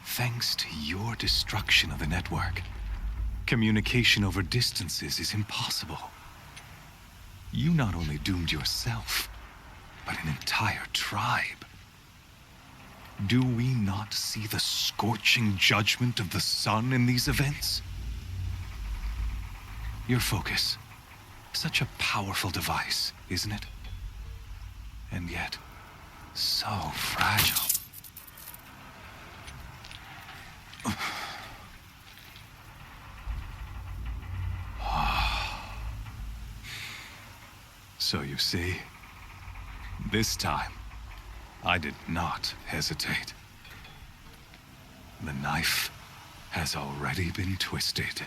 Thanks to your destruction of the network, communication over distances is impossible. You not only doomed yourself, but an entire tribe. Do we not see the scorching judgment of the sun in these events? Your focus, such a powerful device, isn't it? And yet, so fragile. So you see, this time, I did not hesitate. The knife has already been twisted.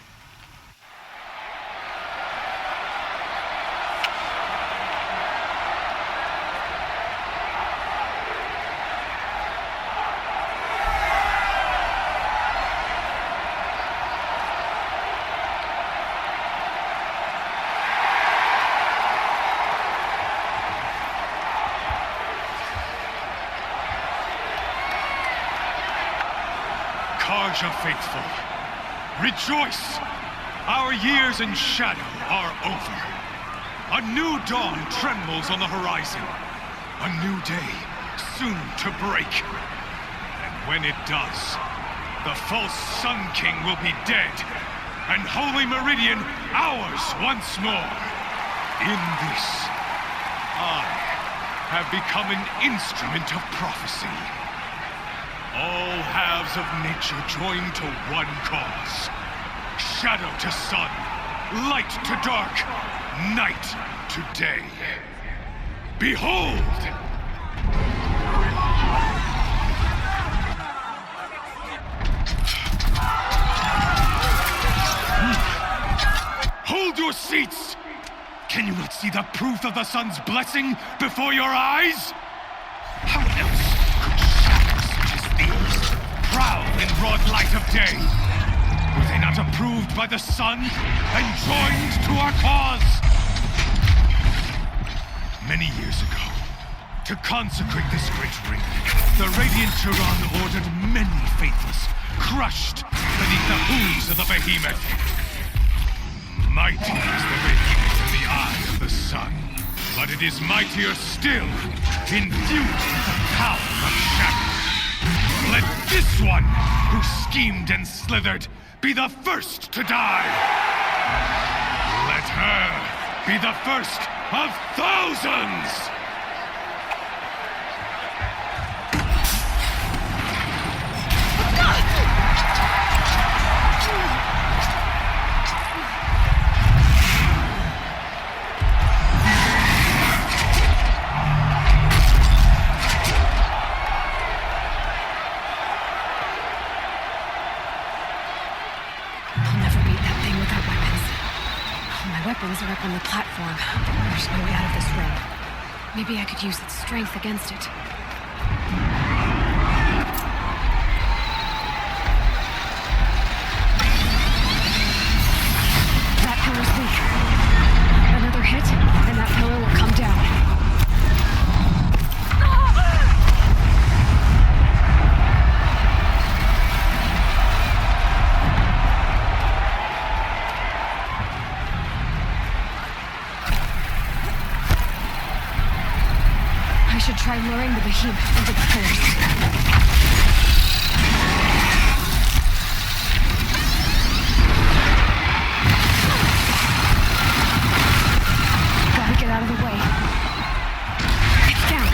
Carja faithful, rejoice! Our years in shadow are over. A new dawn trembles on the horizon. A new day soon to break. And when it does, the false Sun King will be dead, and Holy Meridian ours once more. In this, I have become an instrument of prophecy. All halves of nature join to one cause. Shadow to sun, light to dark, night to day. Behold! Hold your seats! Can you not see the proof of the sun's blessing before your eyes? How else could shadows such as these prowl in broad light of day? Were they not approved by the sun and joined to our cause? Many years ago, to consecrate this great ring, the Radiant Turan ordered many faithless, crushed beneath the hooves of the behemoth. Mighty is the behemoth in the eye of the sun, but it is mightier still, infused with the power of shadow. Let this one, who schemed and slithered, be the first to die. Let her be the first of thousands! Weapons are up on the platform. There's no way out of this ring. Maybe I could use its strength against it. That pillar's weak. Another hit, and that pillar will come down. should try luring the behemoth into the pillars. Gotta get out of the way. It's down.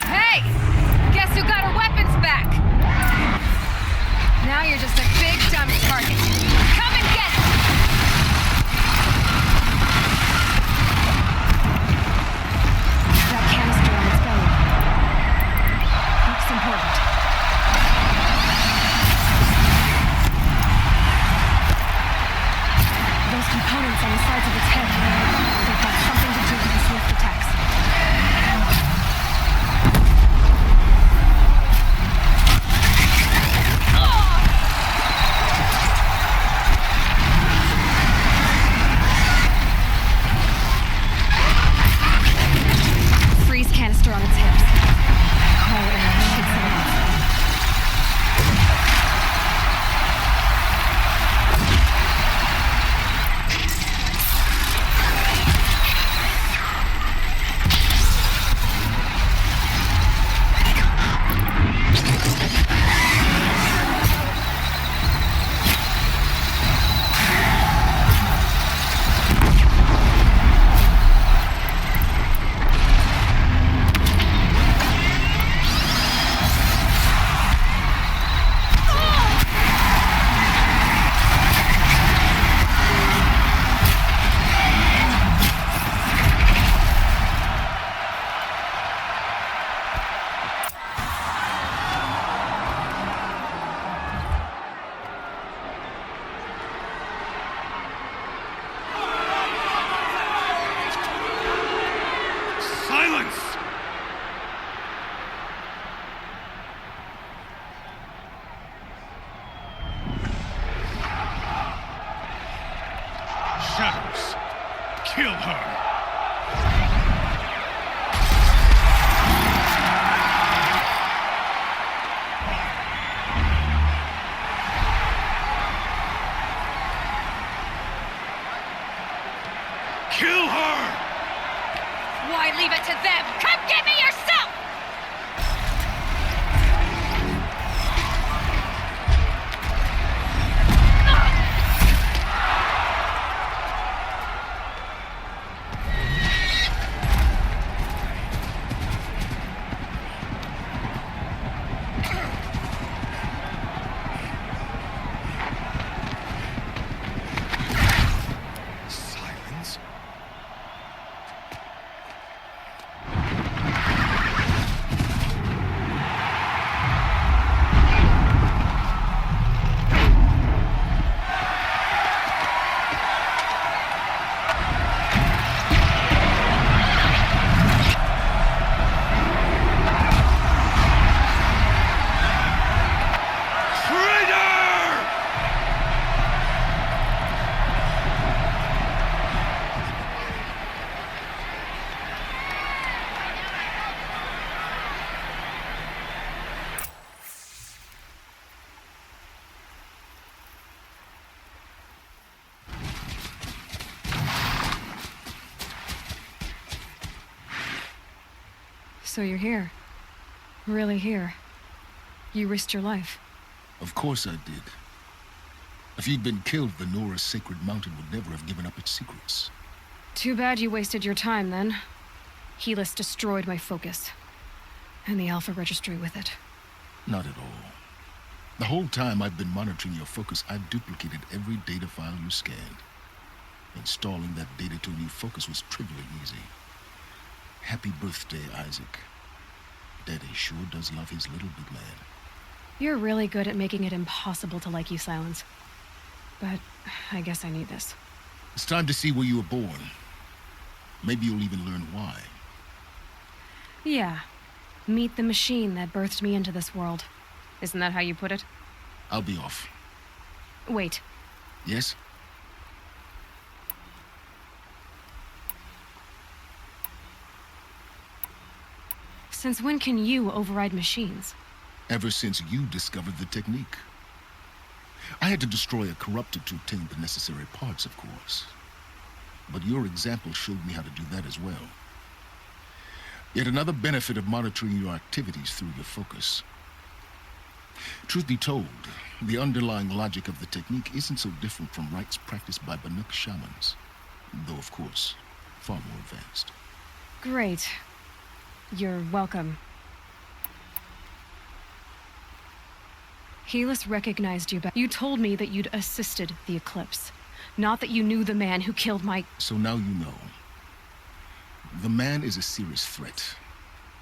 Hey! Guess who got her weapons back? Now you're just a big dumb target. Come and get it! That canister on its belly. Looks important. Those components on the sides of its head, they've got something to do with the swift attacks. Freeze canister on its hips. Call it and shoot someone else. Silence! Shadows, kill her! Kill her! Why leave it to them? Come get me yourself! Silence? So you're here. Really here. You risked your life. Of course I did. If you'd been killed, the Nora's Sacred Mountain would never have given up its secrets. Too bad you wasted your time, then. Helis destroyed my focus. And the Alpha Registry with it. Not at all. The whole time I've been monitoring your focus, I've duplicated every data file you scanned. Installing that data to a new focus was trivially easy. Happy birthday, Isaac. Daddy sure does love his little big man. You're really good at making it impossible to like you, Silence. But I guess I need this. It's time to see where you were born. Maybe you'll even learn why. Yeah. Meet the machine that birthed me into this world. Isn't that how you put it? I'll be off. Wait. Yes? Since when can you override machines? Ever since you discovered the technique. I had to destroy a corruptor to obtain the necessary parts, of course. But your example showed me how to do that as well. Yet another benefit of monitoring your activities through your focus. Truth be told, the underlying logic of the technique isn't so different from rites practiced by Banuk shamans, though of course, far more advanced. Great. You're welcome. Helis recognized you, but you told me that you'd assisted the Eclipse, not that you knew the man who killed my... So now you know. The man is a serious threat.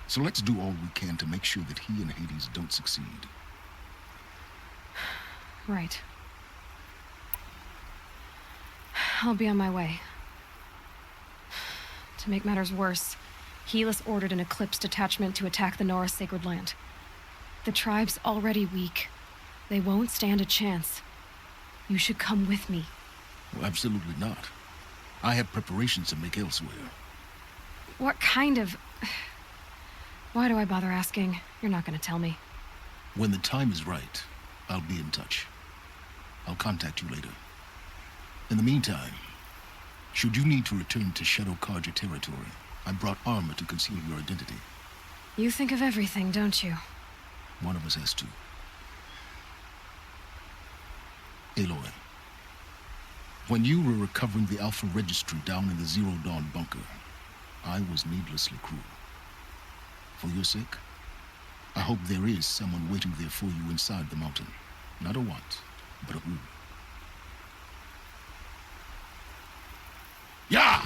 So let's do all we can to make sure that he and Hades don't succeed. Right. I'll be on my way. To make matters worse, Helis ordered an Eclipse detachment to attack the Nora Sacred Land. The tribe's already weak. They won't stand a chance. You should come with me. Well, absolutely not. I have preparations to make elsewhere. What kind of... Why do I bother asking? You're not gonna tell me. When the time is right, I'll be in touch. I'll contact you later. In the meantime, should you need to return to Shadow Karja territory, I brought armor to conceal your identity. You think of everything, don't you? One of us has to. Aloy, when you were recovering the Alpha Registry down in the Zero Dawn bunker, I was needlessly cruel. For your sake, I hope there is someone waiting there for you inside the mountain. Not a what, but a who. Yeah!